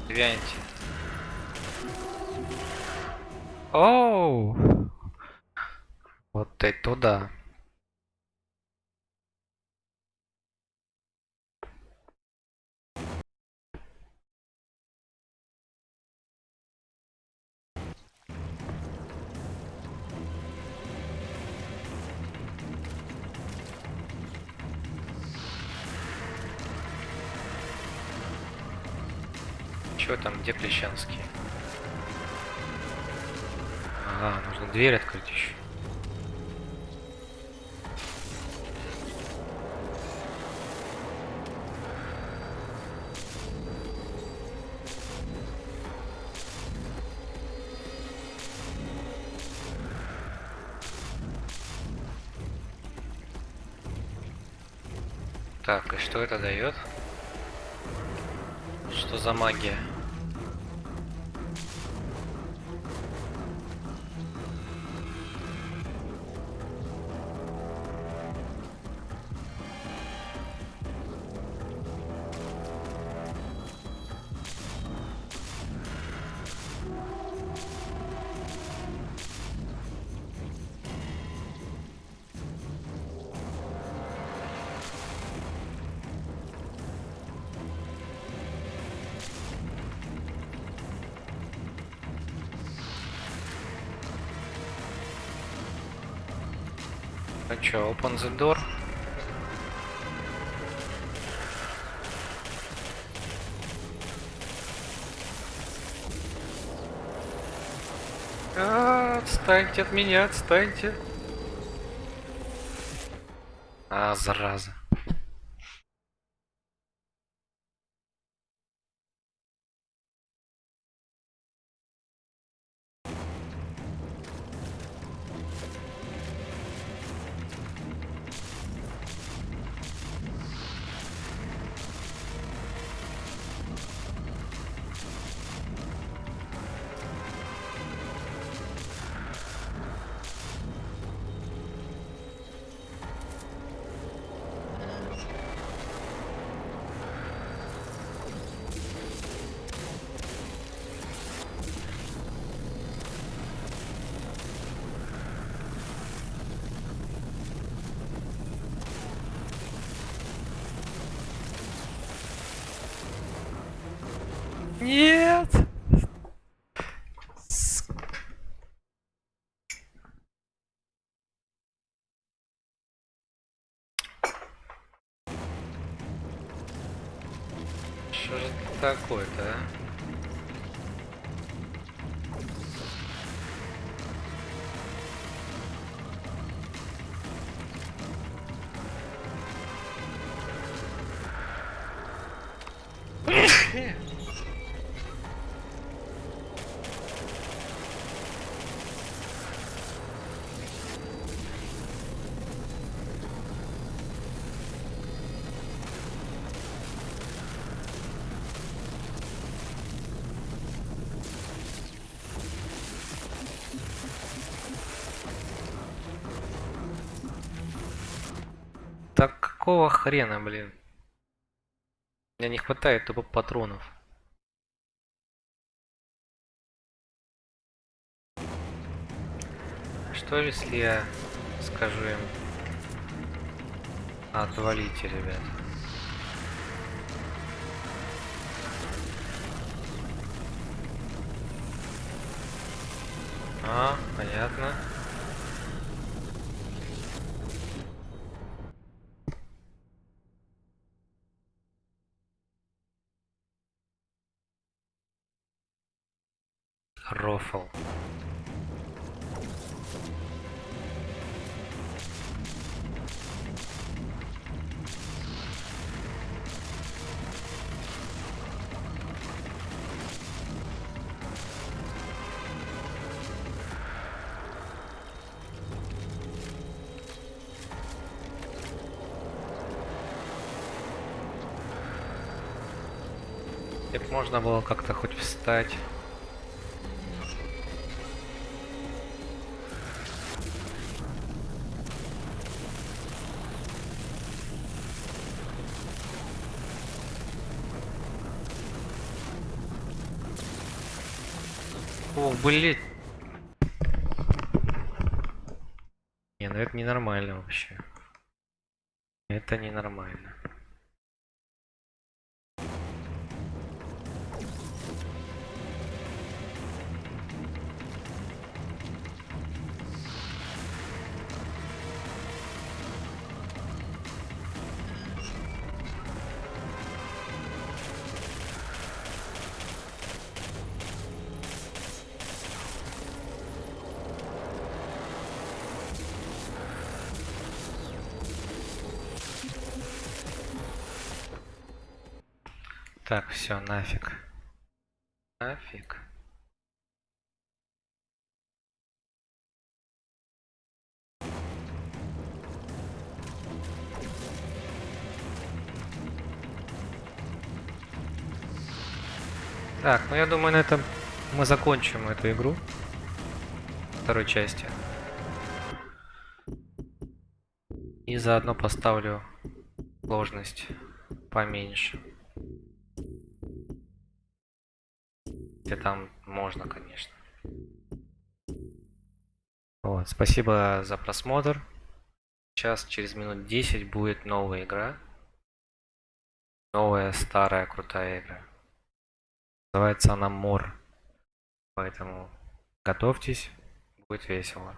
Speaker 1: Гляньте. Оу! Вот это да. Чё там, где Клещанский? Ага, нужно дверь открыть еще. Так, и что это дает? Что за магия? Ну чё, open the door? Отстаньте от меня, отстаньте. Зараза. Нет! Что же это такое-то, а? Так какого хрена, блин? Мне не хватает тупо патронов. Что если я скажу им: отвалите, ребят? Понятно. Рофл. Если б можно было как-то хоть встать. О, блин. Не, ну это ненормально вообще. Это ненормально. Так, все, нафиг. Нафиг. Так, ну я думаю, на этом мы закончим эту игру. Второй части. И заодно поставлю сложность поменьше. Если там можно, конечно. Вот, спасибо за просмотр. Сейчас через минут 10 будет новая игра. Новая, старая, крутая игра. Называется она Мор. Поэтому готовьтесь, будет весело.